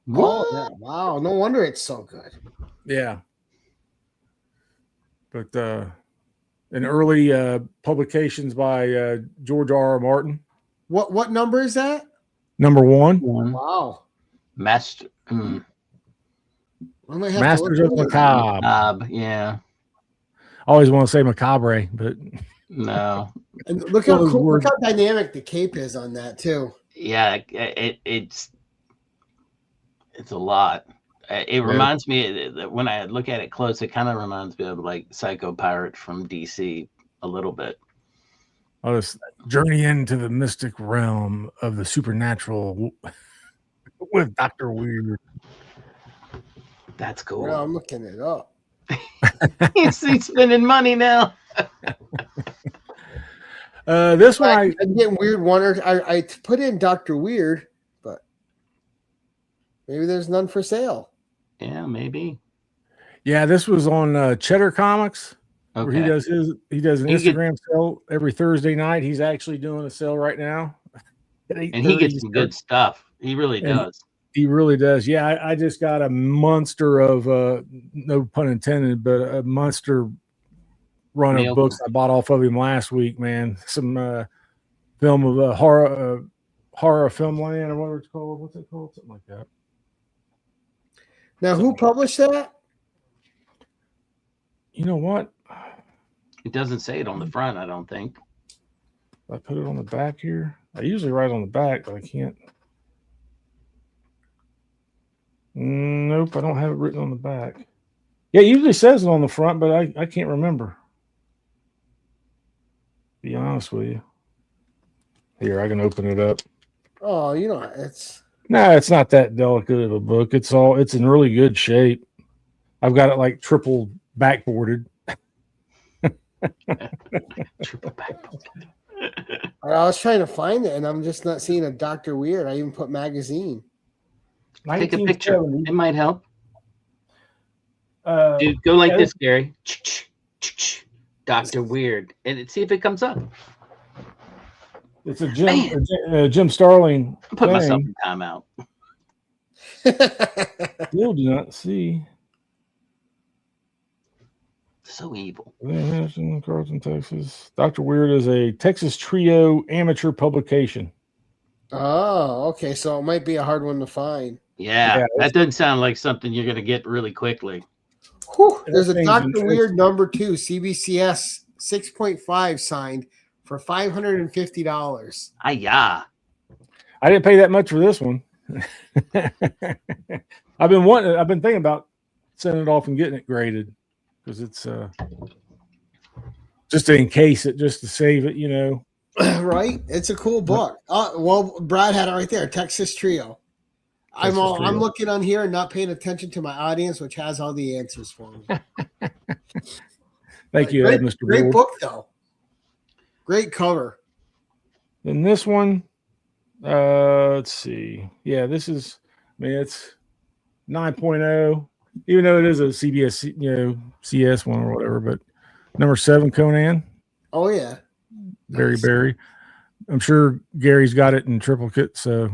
What?
Oh, yeah. Wow. No wonder it's so good.
Yeah. But in early publications by George R. R. Martin.
What number is that?
Number 1.
Wow.
Master.
I might have
Masters
to
of
look
the
into that.
Macabre.
Yeah.
I always want to say macabre, but
No.
And look how cool, look how dynamic the cape is on that too.
Yeah. It's a lot. It reminds me that when I look at it close, it kind of reminds me of like Psycho Pirate from DC a little bit.
I'll just journey into the mystic realm of the supernatural with Dr. Weird.
That's cool.
Yeah, I'm looking it up.
He's spending money now.
This one
I'm getting weird wonders. I put in Dr. Weird, but maybe there's none for sale.
Yeah, maybe.
Yeah, this was on Cheddar Comics.
Okay.
Where he does an Instagram sale every Thursday night. He's actually doing a sale right now.
And he gets some good stuff. He really does.
He really does. Yeah, I just got a monster of no pun intended, but a monster run of books I bought off of him last week, man. Some film of horror film land or whatever it's called. What's it called? Something like that.
Now, who published that?
You know what?
It doesn't say it on the front, I don't think.
I put it on the back here. I usually write on the back, but I can't. Nope, I don't have it written on the back. Yeah, it usually says it on the front, but I can't remember. Be honest with you. Here, I can open it up.
Oh, you know, it's
not that delicate of a book. It's in really good shape. I've got it like triple backboarded.
Triple backboarded.
I was trying to find it, and I'm just not seeing a Dr. Weird. I even put magazine.
Take a picture. It might help. Dude, go like this, Gary. Dr. Weird. And see if it comes up.
It's a Jim Starlin.
I put myself in timeout.
Still do not see.
So evil.
Carlton, Texas. Dr. Weird is a Texas Trio amateur publication.
Oh, okay. So it might be a hard one to find.
Yeah, that doesn't sound like something you're going to get really quickly.
Whew, there's a Dr. Weird number 2, CBCS 6.5 signed for $550.
Yeah.
I didn't pay that much for this one. I've been thinking about sending it off and getting it graded because it's just to encase it, just to save it, you know.
Right? It's a cool book. Well, Brad had it right there, Texas Trio. I'm looking on here and not paying attention to my audience, which has all the answers for me.
Thank you, Mr.
Great book, though. Great cover.
And this one, let's see. Yeah, this is, it's 9.0, even though it is a CBS, CS one or whatever, but number 7, Conan.
Oh, yeah.
Barry. I'm sure Gary's got it in triplicate, so.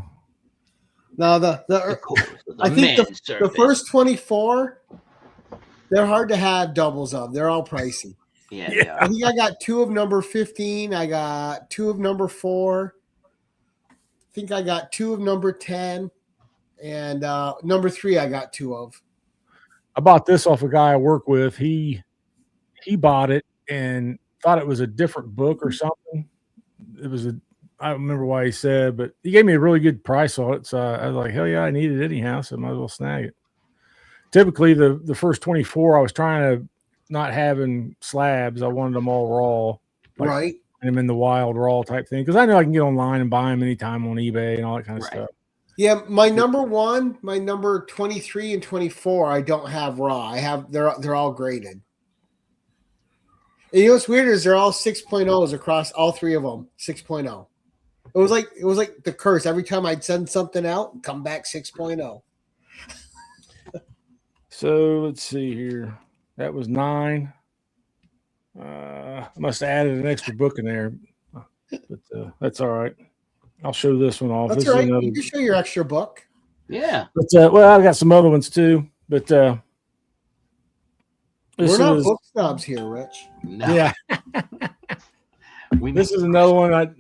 Now, I think the first 24, they're hard to have doubles of. They're all pricey.
Yeah.
I think I got 2 of number 15. I got 2 of number 4. I think I got 2 of number 10. And number 3 I got 2 of.
I bought this off a guy I work with. He bought it and thought it was a different book or something. I don't remember why he said, but he gave me a really good price on it. So I was like, hell yeah, I need it anyhow, so I might as well snag it. Typically, the first 24, I was trying to not having slabs. I wanted them all raw.
Right.
Them in the wild raw type thing. Because I know I can get online and buy them anytime on eBay and all that kind of stuff.
Yeah, my number 1, my number 23 and 24, I don't have raw. They're all graded. And you know what's weird is they're all 6.0s across all 3 of them. 6.0. It was like the curse. Every time I'd send something out, come back 6.0.
So let's see here. That was 9. I must have added an extra book in there, but that's all right. I'll show this one off.
That's
this
right.
is another...
You can show your extra book.
Yeah.
But well, I've got some other ones too. But
we're not book snobs here, Rich.
No.
Yeah. This is another one.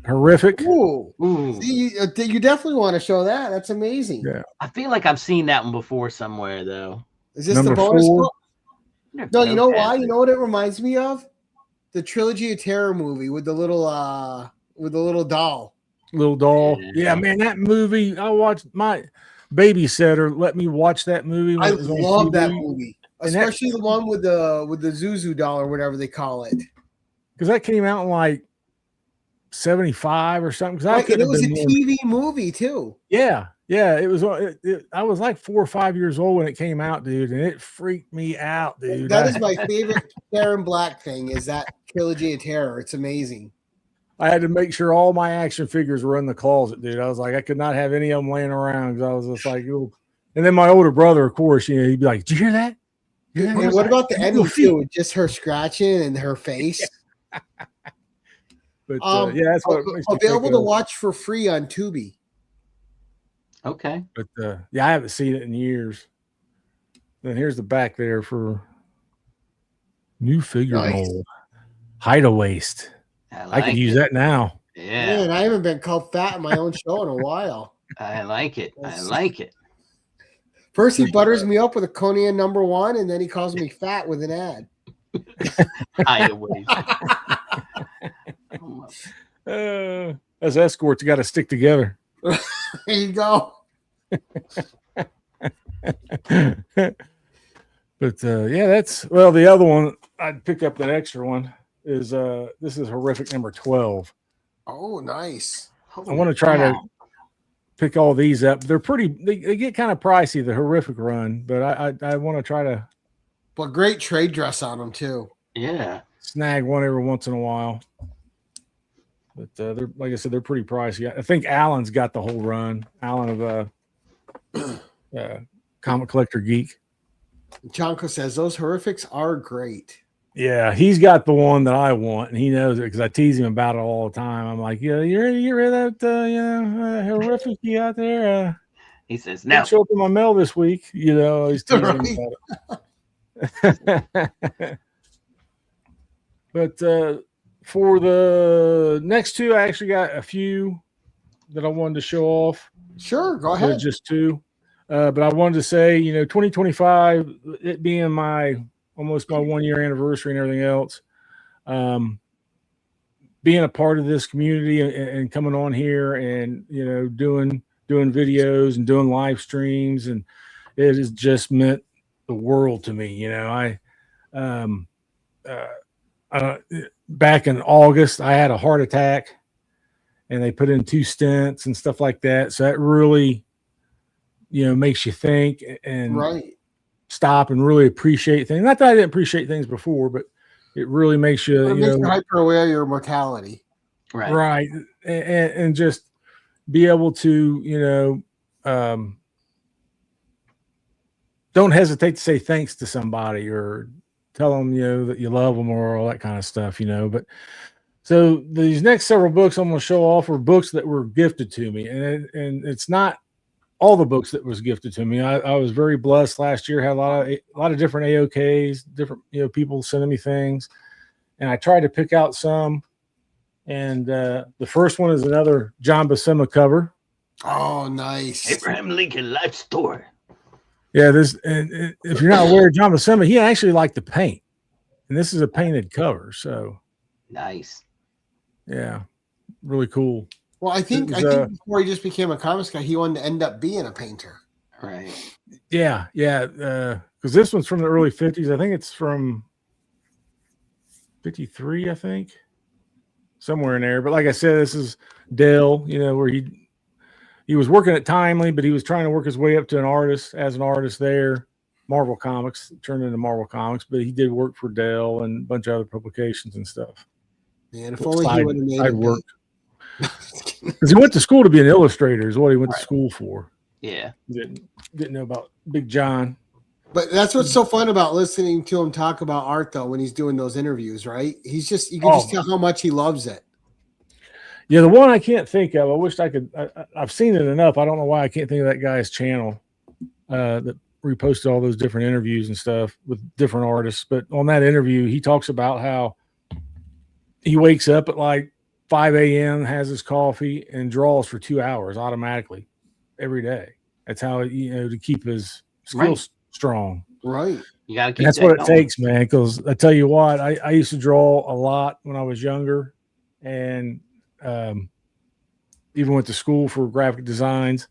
Horrific.
Ooh. See, you definitely want to show that. That's amazing.
Yeah.
I feel like I've seen that one before somewhere, though.
Is this
Number
the bonus
4?
book? No, you know why? You know what it reminds me of? The Trilogy of Terror movie with the little doll.
Little doll. Yeah, man, that movie. I watched. My babysitter let me watch that movie.
I love that movie, especially the one with the Zuzu doll or whatever they call it.
Because that came out in like 75 or something.
Right, and it was a TV movie too.
Yeah, it was. I was like 4 or 5 years old when it came out, dude, and it freaked me out, dude.
That is my favorite Karen Black thing. Is that Trilogy of Terror? It's amazing.
I had to make sure all my action figures were in the closet, dude. I was like, I could not have any of them laying around because I was just like, ooh. And then my older brother, of course, he'd be like, "Did you hear that?"
And what about the ending too? Just her scratching and her face.
But yeah, that's what
available to watch for free on Tubi.
Okay.
But yeah, I haven't seen it in years. Then here's the back there for new figure mold. Hideawaist. I could use that now.
Yeah.
Man, I haven't been called fat in my own show in a while.
I like it. I like it.
First, he butters me up with a Conan #1, and then he calls me fat with an ad.
Hideawaist.
As escorts, you got to stick together.
There you go.
But yeah, the other one I'd pick up, that extra one is this is Horrific number 12.
Oh, nice.
I want to try to pick all these up. They're pretty, they get kind of pricey, the Horrific run, but I want to try to.
But great trade dress on them too.
Yeah.
Snag one every once in a while. But they're, like I said, they're pretty pricey. I think Alan's got the whole run. Alan of Comic Collector Geek.
Jonko says those Horrifics are great.
Yeah, he's got the one that I want, and he knows it because I tease him about it all the time. I'm like, yeah, you ready to get rid of that Horrific out there?
He says, no.
Show up in my mail this week. He's teasing me about it. But for the next two, I actually got a few that I wanted to show off.
Sure, go ahead.
Just two. But I wanted to say, 2025, it being almost my 1 year anniversary and everything else, being a part of this community and coming on here and, doing videos and doing live streams. And it has just meant the world to me. Back in August, I had a heart attack and they put in 2 stents and stuff like that. So that really, makes you think and stop and really appreciate things. Not that I didn't appreciate things before, but it really makes you,
makes you hyper aware of your mortality.
Right. And just be able to, don't hesitate to say thanks to somebody or tell them, that you love them or all that kind of stuff, But so these next several books I'm going to show off are books that were gifted to me. And it's not all the books that was gifted to me. I was very blessed last year, had a lot of different AOKs, different, people sending me things. And I tried to pick out some. And the first one is another John Buscema cover.
Oh, nice.
Abraham Lincoln life story.
Yeah, and if you're not aware of John Buscema, he actually liked to paint. And this is a painted cover. So
nice.
Yeah, really cool.
Well, I think before he just became a comics guy, he wanted to end up being a painter.
Right.
Yeah. Because this one's from the early 50s. I think it's from 53, I think. Somewhere in there. But like I said, this is Dell, where he was working at Timely, but he was trying to work his way up to as an artist there. Marvel Comics, turned into Marvel Comics, but he did work for Dell and a bunch of other publications and stuff.
Man, if only he would have made it
work. Because he went to school to be an illustrator is what he went to school for.
Yeah.
Didn't know about Big John.
But that's what's so fun about listening to him talk about art, though, when he's doing those interviews, right? You can just tell how much he loves it.
Yeah, the one I can't think of. I wish I could. I've seen it enough. I don't know why I can't think of that guy's channel that reposted all those different interviews and stuff with different artists. But on that interview, he talks about how he wakes up at like 5 a.m., has his coffee, and draws for 2 hours automatically every day. That's how, to keep his skills strong.
Right.
You got to keep
that's
that
what
going.
it takes, man. Because I tell you what, I used to draw a lot when I was younger, and even went to school for graphic designs,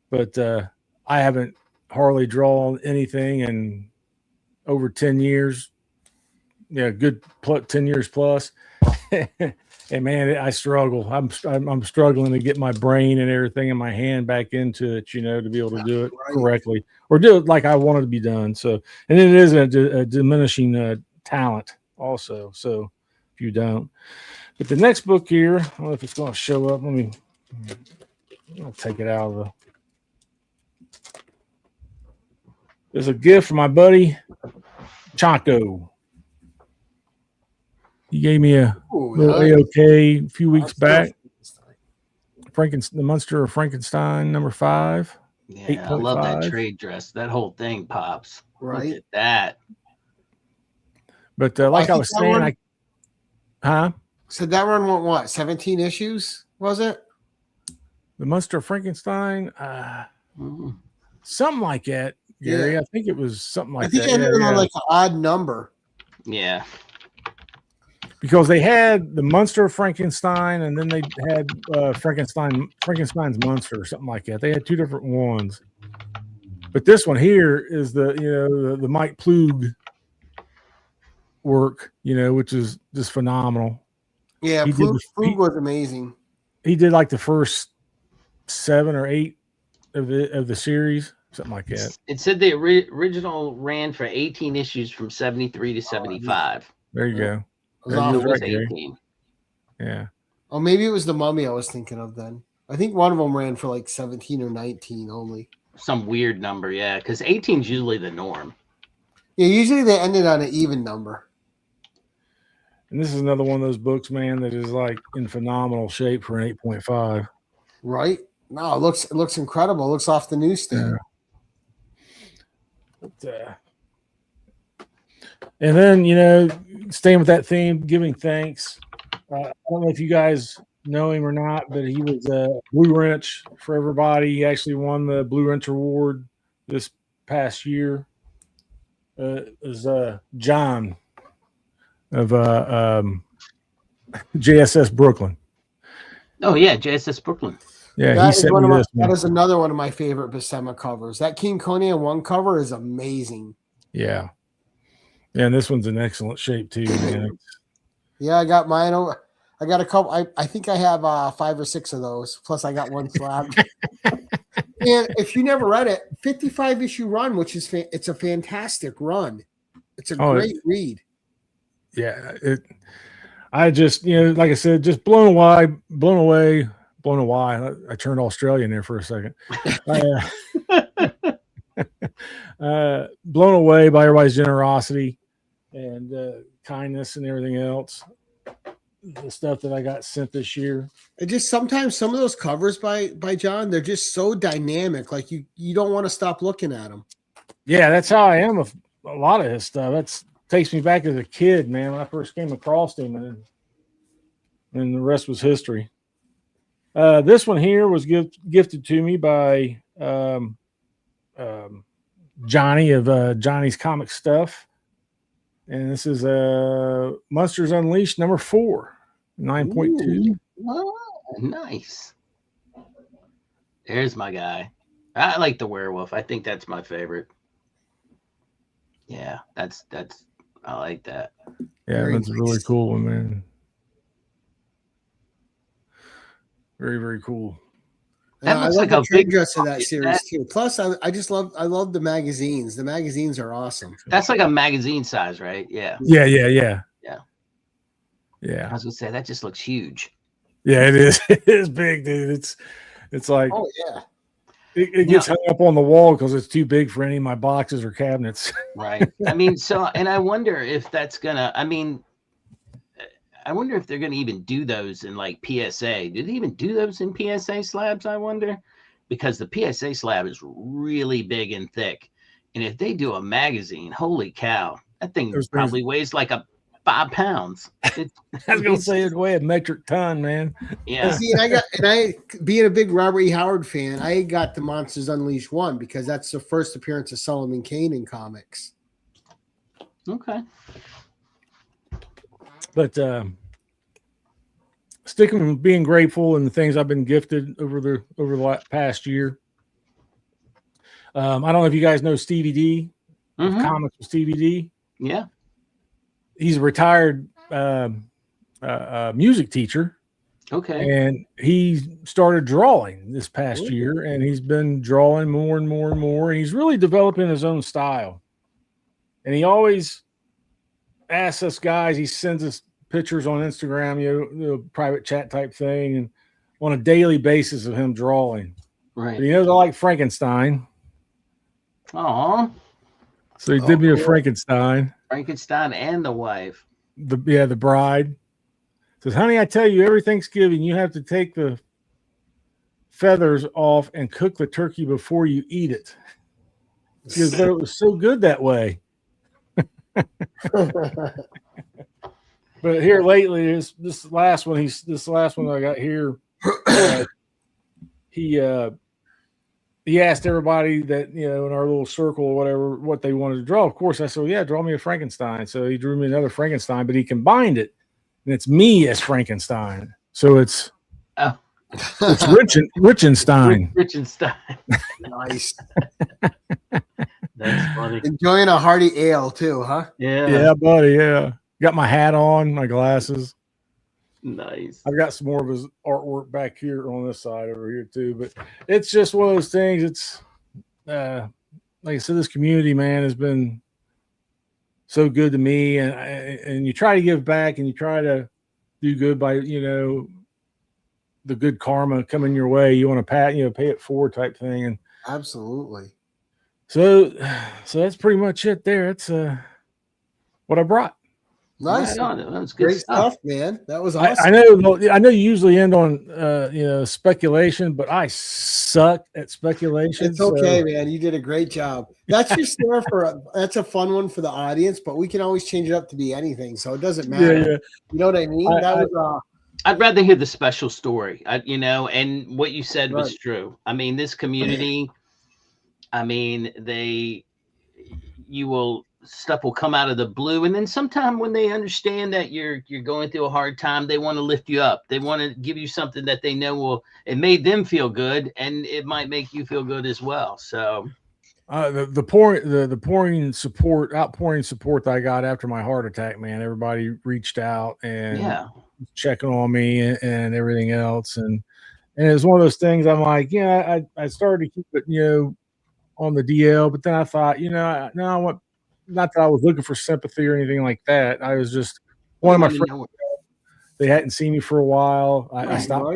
but I haven't hardly drawn anything in over 10 years. Yeah, good 10 years plus. And man, I struggle. I'm struggling to get my brain and everything in my hand back into it, to be able to do it correctly or do it like I want it to be done. So, and it is a diminishing talent also. So if you don't, but the next book here, I don't know if it's going to show up. I'll take it out of the. There's a gift from my buddy Chaco. He gave me a little AOK a few weeks back. The Monster of Frankenstein #5.
Yeah, I love that trade dress. That whole thing pops.
Right.
Look at that.
But like I was saying,
So that run went what? 17 issues, was it?
The Monster of Frankenstein, something like that, Gary. Yeah. I think it was something like that. I think it ended
on like an odd number.
Yeah.
Because they had the Monster of Frankenstein, and then they had Frankenstein's Monster or something like that. They had two different ones. But this one here is the Mike Ploog work, which is just phenomenal.
Yeah, Ploog was amazing.
He did like the first 7 or 8 of the series, something like that.
It said the original ran for 18 issues from 73 to 75.
There you go.
It was 18.
Yeah.
Oh, maybe it was the Mummy I was thinking of then. I think one of them ran for like 17 or 19 only.
Some weird number, yeah, because 18 is usually the norm.
Yeah, usually they ended on an even number.
And this is another one of those books, man, that is like in phenomenal shape for an 8.5.
Right? No, it looks incredible. It looks off the newsstand.
Yeah. But, and then, staying with that theme, giving thanks. I don't know if you guys know him or not, but he was Blue Wrench for everybody. He actually won the Blue Wrench Award this past year. It was John of JSS Brooklyn.
Oh, yeah, JSS Brooklyn.
Yeah, he sent me this one.
That is another one of my favorite Buscema covers. That King Conan 1 cover is amazing.
Yeah. Yeah, and this one's in excellent shape too, man.
Yeah, I got mine. I got a couple. I think I have 5 or 6 of those. Plus, I got one slab. And if you never read it, 55 issue run, which is it's a fantastic run. It's a great read.
Yeah, I just like I said, just blown away. I turned Australian there for a second. Blown away by everybody's generosity and kindness and everything else. The stuff that I got sent this year.
And just sometimes some of those covers by John, they're just so dynamic. Like you don't want to stop looking at them.
Yeah, that's how I am with a lot of his stuff. That takes me back as a kid, man, when I first came across him, and the rest was history. This one here was gifted to me by Johnny of Johnny's Comic Stuff. And this is Monsters Unleashed #4, 9.2.
Oh, nice. There's my guy. I like the werewolf. I think that's my favorite. Yeah, that's I like that.
Yeah, that's nice. Really cool one, man. Very, very cool.
That looks like
a
big
dress of that series too. Plus, I love the magazines. The magazines are awesome.
That's like a magazine size, right? Yeah.
Yeah.
I was gonna say that just looks huge.
Yeah, it is. It is big, dude. It's like,
oh yeah.
It gets hung up on the wall because it's too big for any of my boxes or cabinets.
Right. I mean, and I wonder if that's gonna. I mean, I wonder if they're going to even do those in like PSA. Do they even do those in PSA slabs? I wonder, because the PSA slab is really big and thick, and if they do a magazine, holy cow, that thing probably weighs like 5 pounds.
I was gonna say it weigh a metric ton, man.
Yeah.
See, I being a big Robert E. Howard fan, I got the Monsters Unleashed one because that's the first appearance of Solomon Kane in comics.
Okay.
But sticking with being grateful and the things I've been gifted over the past year. I don't know if you guys know Stevie D, Comics with Stevie D.
Yeah.
He's a retired music teacher.
Okay.
And he started drawing this past year, and he's been drawing more and more and more. And he's really developing his own style. And he always asks us guys, he sends us pictures on Instagram, you know, private chat type thing, and on a daily basis of him drawing.
Right.
But he knows I like Frankenstein.
Oh.
So he did me a Frankenstein.
Frankenstein and the wife.
The bride. Says, honey, I tell you, every Thanksgiving you have to take the feathers off and cook the turkey before you eat it. Because it was so good that way. But here lately, this last one I got here, he asked everybody that, you know, in our little circle or whatever, what they wanted to draw. Of course, I said, well, yeah, draw me a Frankenstein. So he drew me another Frankenstein, but he combined it, and it's me as Frankenstein. So it's Richenstein.
Richenstein.
Nice.
That's funny.
Enjoying a hearty ale too, huh?
Yeah, buddy. Yeah. Got my hat on, my glasses.
Nice.
I've got some more of his artwork back here on this side over here too, but it's just one of those things. It's like I said, this community, man, has been so good to me, and you try to give back and you try to do good by, you know, the good karma coming your way. You want to pay it forward type thing. And
absolutely.
So that's pretty much it there. It's what I brought.
Nice.
Right, that was good
Great stuff, man. That was awesome.
I know you usually end on speculation, but I suck at speculation.
It's okay, man. You did a great job. That's your snare that's a fun one for the audience, but we can always change it up to be anything, so it doesn't matter.
Yeah.
You know what I mean?
I'd rather hear the special story. And what you said was true. I mean, this community, stuff will come out of the blue, and then sometime when they understand that you're going through a hard time, they want to lift you up. They want to give you something that they know it made them feel good, and it might make you feel good as well. So
the outpouring support that I got after my heart attack, man, everybody reached out and checking on me and everything else, and it was one of those things. I'm like, I started to keep it, on the DL, but then I thought, I want. Not that I was looking for sympathy or anything like that. I was just one of my friends. They hadn't seen me for a while. I stopped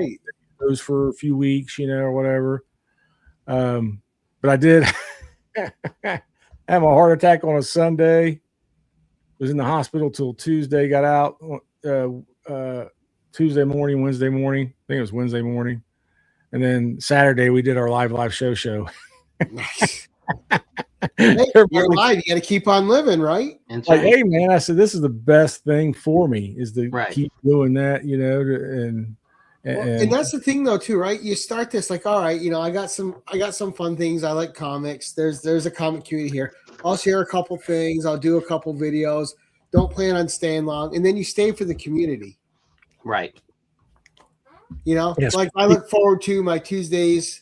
those for a few weeks, or whatever. But I did have a heart attack on a Sunday. Was in the hospital till Tuesday. Got out Tuesday morning, Wednesday morning. I think it was Wednesday morning, and then Saturday we did our live show.
Hey, you're alive. You got to keep on living, right?
Like, hey, man, I said this is the best thing for me is to keep doing that, and
that's the thing, though, too, right? You start this like, all right, I got some fun things. I like comics. There's a comic community here. I'll share a couple things. I'll do a couple videos. Don't plan on staying long, and then you stay for the community,
right?
Yes.
Like I look forward to my Tuesdays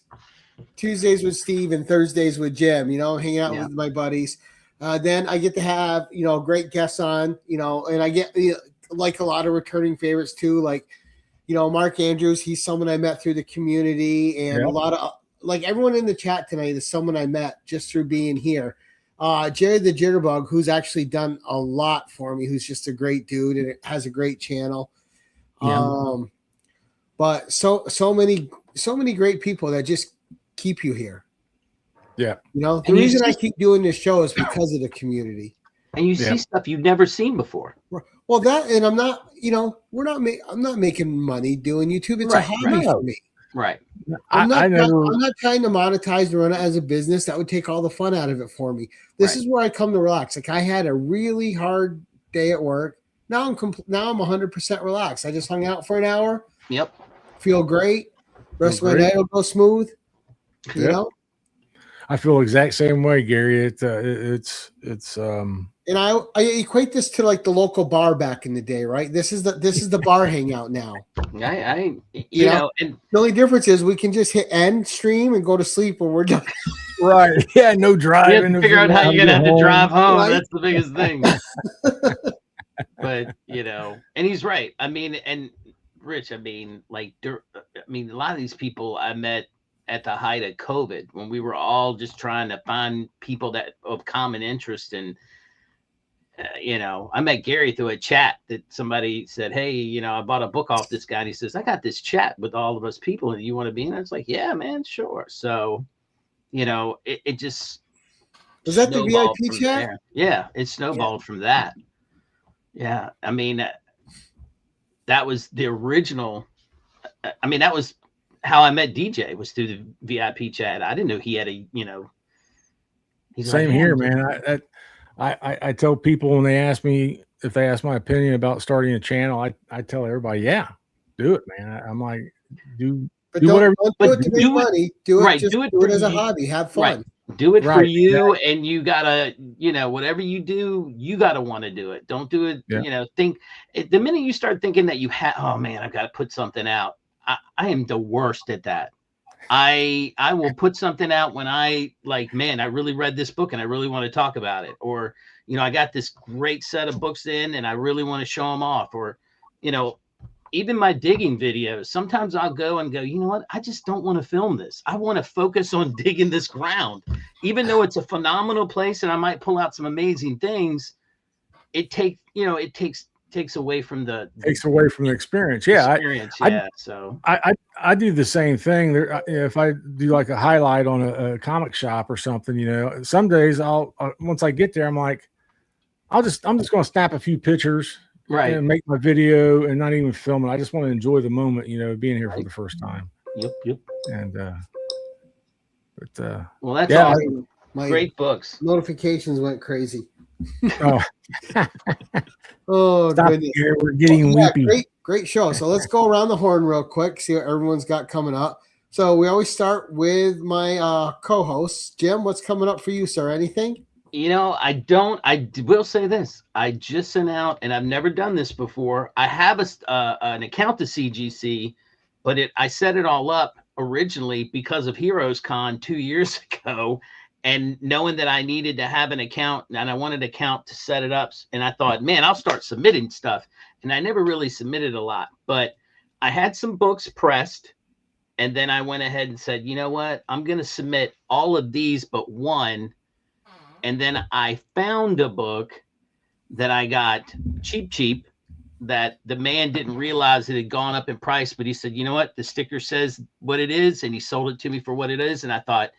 with Steve and Thursdays with Jim, hanging out with my buddies. Then I get to have, great guests on, and I get like a lot of returning favorites too. Like, Mark Andrews, he's someone I met through the community, and a lot of like everyone in the chat tonight is someone I met just through being here. Jerry the Jitterbug, who's actually done a lot for me, who's just a great dude and has a great channel. Yeah. But so many great people that just keep you here.
Yeah.
The reason I keep doing this show is because of the community.
And you see stuff you've never seen before.
Well, that, and I'm not, I'm not making money doing YouTube. It's a hobby for me.
Right.
I'm not trying to monetize and run it as a business. That would take all the fun out of it for me. This is where I come to relax. Like, I had a really hard day at work. Now I'm 100% relaxed. I just hung out for an hour.
Yep.
Feel great. Rest of my night will go smooth. You know.
I feel the exact same way, Gary. It's
and I equate this to like the local bar back in the day, right? This is the bar hangout now.
You know, and
the only difference is we can just hit end stream and go to sleep when we're done.
Right. Yeah, no driving.
You have to figure out how you're gonna have to drive home. Right? That's the biggest thing. But and he's right. I mean, and Rich, I mean, a lot of these people I met at the height of COVID, when we were all just trying to find people that of common interest. And, I met Gary through a chat that somebody said, hey, I bought a book off this guy. And he says, I got this chat with all of us people and you want to be in it? It's like, yeah, man, sure. So, it just.
Was that the VIP chat?
There. Yeah. It snowballed from that. Yeah. I mean, that was the original. I mean, that was how I met DJ, was through the VIP chat. I didn't know he had he's
same here, man. I tell people when they ask me, if they ask my opinion about starting a channel, I tell everybody, yeah, do it, man. I'm like, do whatever.
Don't do it to make money. Do it, right. Do it as a hobby. Have fun.
Right. Do it for you, and you gotta, whatever you do, you gotta want to do it. Don't do it, think the minute you start thinking that you have, oh man, I've got to put something out. I am the worst at that. I will put something out when I man, I really read this book and I really want to talk about it. Or, I got this great set of books in and I really want to show them off. Or, even my digging videos, sometimes I'll go and go, you know what? I just don't want to film this. I want to focus on digging this ground. Even though it's a phenomenal place and I might pull out some amazing things, it takes away from the
experience. Yeah.
So
I do the same thing there. If I do like a highlight on a comic shop or something, some days once I get there, I'm like, I'm just going to snap a few pictures, right, and make my video and not even film it. I just want to enjoy the moment, being here for the first time.
Yep.
And,
well, that's awesome. Great books.
Notifications went crazy.
Oh,
oh, goodness.
Here. We're getting weepy.
Great show. So let's go around the horn real quick, see what everyone's got coming up. So we always start with my co-host. Jim, what's coming up for you, sir? Anything?
I will say this. I just sent out, and I've never done this before. I have an account to CGC, but I set it all up originally because of Heroes Con 2 years ago. And knowing that I needed to have an account and I wanted an account to set it up. And I thought, man, I'll start submitting stuff. And I never really submitted a lot, but I had some books pressed. And then I went ahead and said, you know what? I'm going to submit all of these but one. And then I found a book that I got cheap that the man didn't realize it had gone up in price. But he said, you know what? The sticker says what it is. And he sold it to me for what it is. And I thought,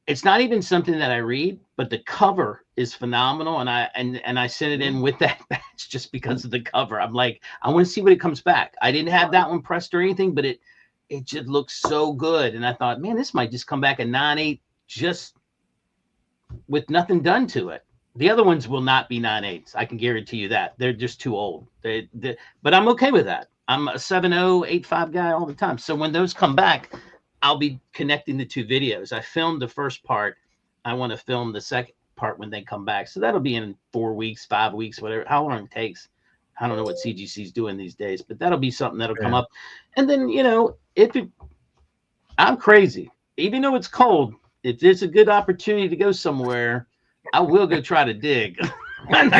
it's not even something that I read, but the cover is phenomenal. And I sent it in with that batch just because of the cover. I'm like, I want to see what it comes back. I didn't have that one pressed or anything, but it just looks so good. And I thought, man, this might just come back a 9.8 just with nothing done to it. The other ones will not be 9.8s. I can guarantee you that. They're just too old. But I'm okay with that. I'm a 7.0, 8.5 guy all the time. So when those come back, I'll be connecting the two videos. I filmed the first part. I want to film the second part when they come back. So that'll be in 4 weeks, 5 weeks, whatever, how long it takes. I don't know what CGC is doing these days, but that'll be something that'll come up. And then, I'm crazy. Even though it's cold, if there's a good opportunity to go somewhere, I will go try to dig.
Heck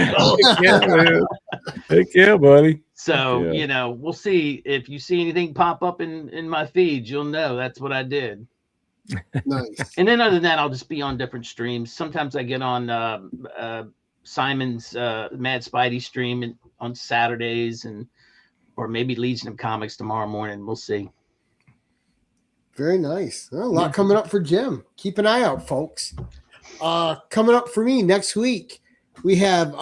yeah, buddy.
So, we'll see. If you see anything pop up in my feed, you'll know that's what I did.
Nice.
And then other than that, I'll just be on different streams. Sometimes I get on Simon's Mad Spidey stream on Saturdays, or maybe Legion of Comics tomorrow morning. We'll see.
Very nice. Well, a lot coming up for Jim. Keep an eye out, folks. Coming up for me next week, we have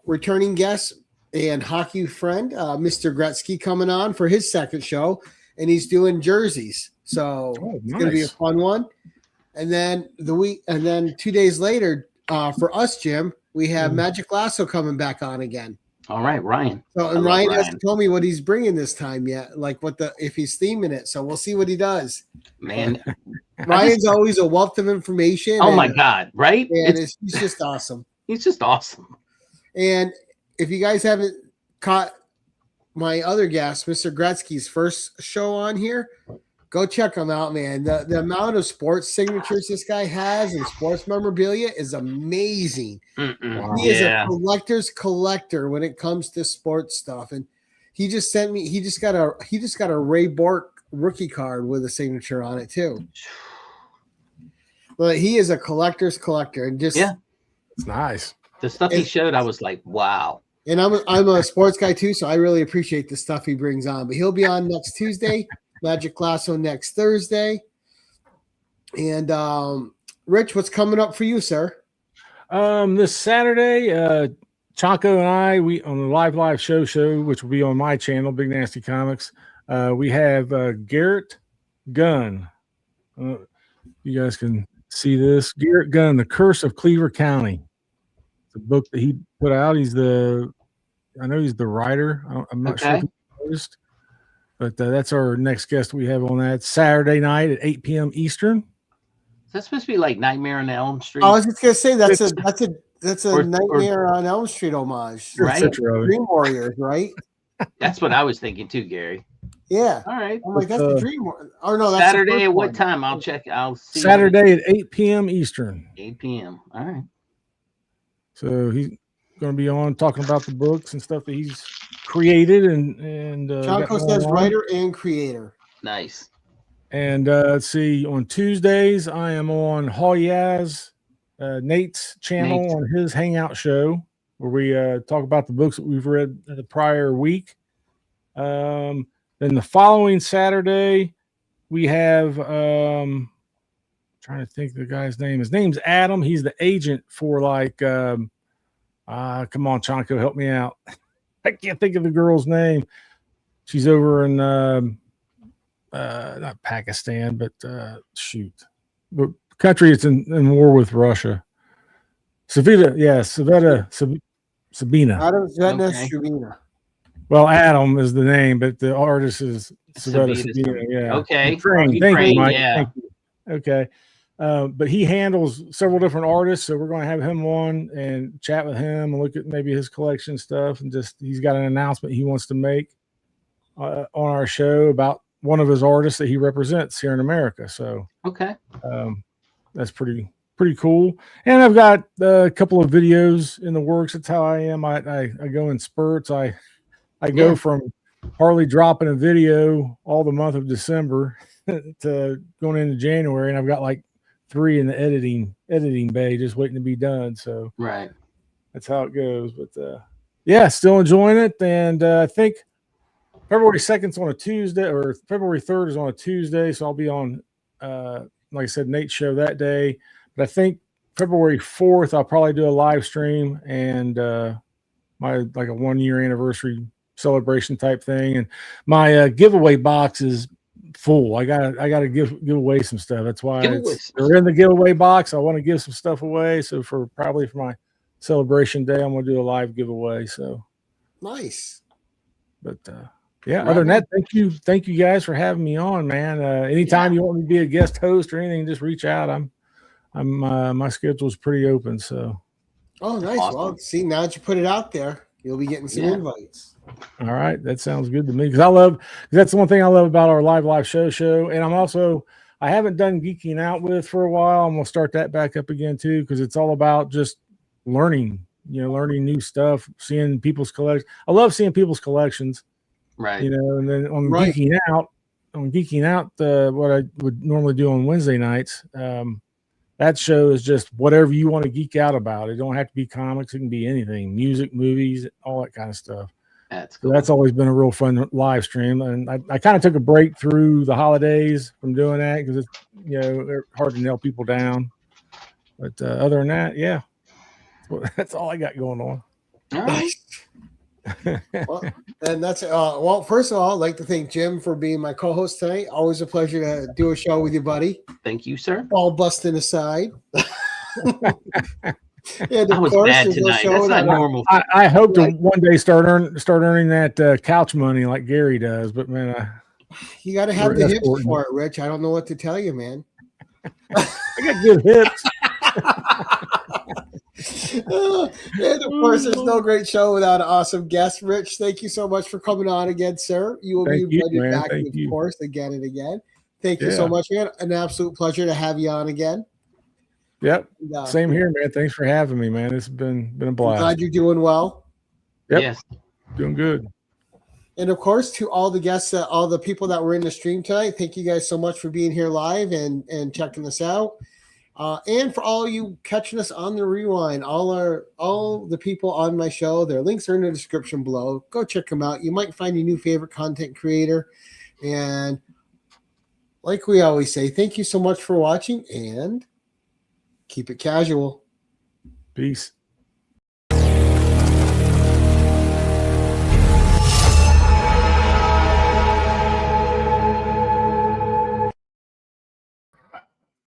returning guest and hockey friend, Mr. Gretzky, coming on for his second show, and he's doing jerseys. So it's going to be a fun one. And then 2 days later, for us, Jim, we have Magic Lasso coming back on again.
All right, Ryan.
So and Ryan hasn't told me what he's bringing this time yet, like if he's theming it. So we'll see what he does.
Man,
Ryan's always a wealth of information.
Oh my God, right?
And he's just awesome.
He's just awesome.
And if you guys haven't caught my other guest, Mr. Gretzky's first show on here, go check him out, man. The amount of sports signatures this guy has and sports memorabilia is amazing.
Wow.
He is a collector's collector when it comes to sports stuff. And he just sent me. He just got a Ray Bork rookie card with a signature on it too. But he is a collector's collector, and just
it's nice.
The stuff he showed, I was like, wow.
And I'm a sports guy too, so I really appreciate the stuff he brings on. But he'll be on next Tuesday. Magic Lasso next Thursday. And Rich, what's coming up for you, sir?
This Saturday, Chaco and I, we on the live show, which will be on my channel, Big Nasty Comics. We have Garrett Gunn. You guys can see this. Garrett Gunn, The Curse of Cleaver County. It's a book that he put out. I know he's the writer. I'm not sure if you noticed. But that's our next guest we have on that Saturday night at 8 p.m. Eastern.
Is that supposed to be like Nightmare on Elm Street?
I was just gonna say that's a Nightmare on Elm Street homage,
right?
Dream Warriors, right?
That's what I was thinking too, Gary.
Yeah.
All right.
I'm like, that's the Dream Warriors. Oh no, that's
Saturday at what time? I'll check. I'll see.
Saturday at 8 p.m. Eastern.
8 p.m. All right.
So he's going to be on talking about the books and stuff that he's created and
Chaco says writer and creator.
Nice.
And let's see, on Tuesdays I am on Nate's channel on his Hangout show where we talk about the books that we've read the prior week. Then the following Saturday we have trying to think of the guy's name. His name's Adam. He's the agent for come on, Chanko, help me out. I can't think of the girl's name. She's over in not Pakistan, but the country it's in war with Russia. Sabina.
Adam Sabina.
Well, Adam is the name, but the artist is Sabina. Yeah.
Okay.
Thank you, Mike. Yeah. Thank you. Okay. But he handles several different artists, so we're going to have him on and chat with him and look at maybe his collection stuff. And he's got an announcement he wants to make on our show about one of his artists that he represents here in America. So that's pretty cool. And I've got a couple of videos in the works. That's how I am. I go in spurts. I go from hardly dropping a video all the month of December to going into January, and I've got like 3 in the editing bay just waiting to be done. So that's how it goes. But still enjoying it. And I think February 2nd is on a Tuesday, or February 3rd is on a Tuesday, so I'll be on like I said, Nate's show that day. But I think February 4th I'll probably do a live stream and my like a 1-year anniversary celebration type thing. And my giveaway box is full. I gotta give away some stuff. That's why they're in the giveaway box. I want to give some stuff away. So for my celebration day, I'm gonna do a live giveaway. So
nice.
But other than that, thank you guys for having me on, man. Anytime you want me to be a guest host or anything, just reach out. My schedule's pretty open. So
nice. Awesome. Well, see, now that you put it out there, you'll be getting some invites.
All right, that sounds good to me because that's the one thing I love about our live show. And I haven't done Geeking Out with for a while. I'm gonna start that back up again too because it's all about just learning new stuff, seeing people's collections. I love seeing people's collections,
right?
And then on Geeking Out, what I would normally do on Wednesday nights, that show is just whatever you want to geek out about. It don't have to be comics; it can be anything, music, movies, all that kind of stuff.
That's cool.
So that's always been a real fun live stream, and I kind of took a break through the holidays from doing that because it's they're hard to nail people down. But other than that, that's That's all I got going on.
All right.
Well, and that's well, first of all, I'd like to thank Jim for being my co-host tonight. Always a pleasure to do a show with you, buddy.
Thank you, sir.
All busting aside. And
I was bad tonight. That's not normal.
I hope to one day start earning that couch money like Gary does, but man,
you got to have the hips for it, Rich. I don't know what to tell you, man.
I got good hips.
And of course, there's no great show without an awesome guest. Rich, thank you so much for coming on again, sir. You will be invited back, of course, again and again. Thank you so much, man. An absolute pleasure to have you on again.
Yep. Same here, man. Thanks for having me, man. It's been a blast.
I'm glad you're doing well.
Yep. Yes. Doing good.
And of course, to all the guests, all the people that were in the stream tonight, thank you guys so much for being here live and checking us out. And for all you catching us on the rewind, all the people on my show, their links are in the description below. Go check them out. You might find your new favorite content creator. And like we always say, thank you so much for watching and keep it casual.
Peace.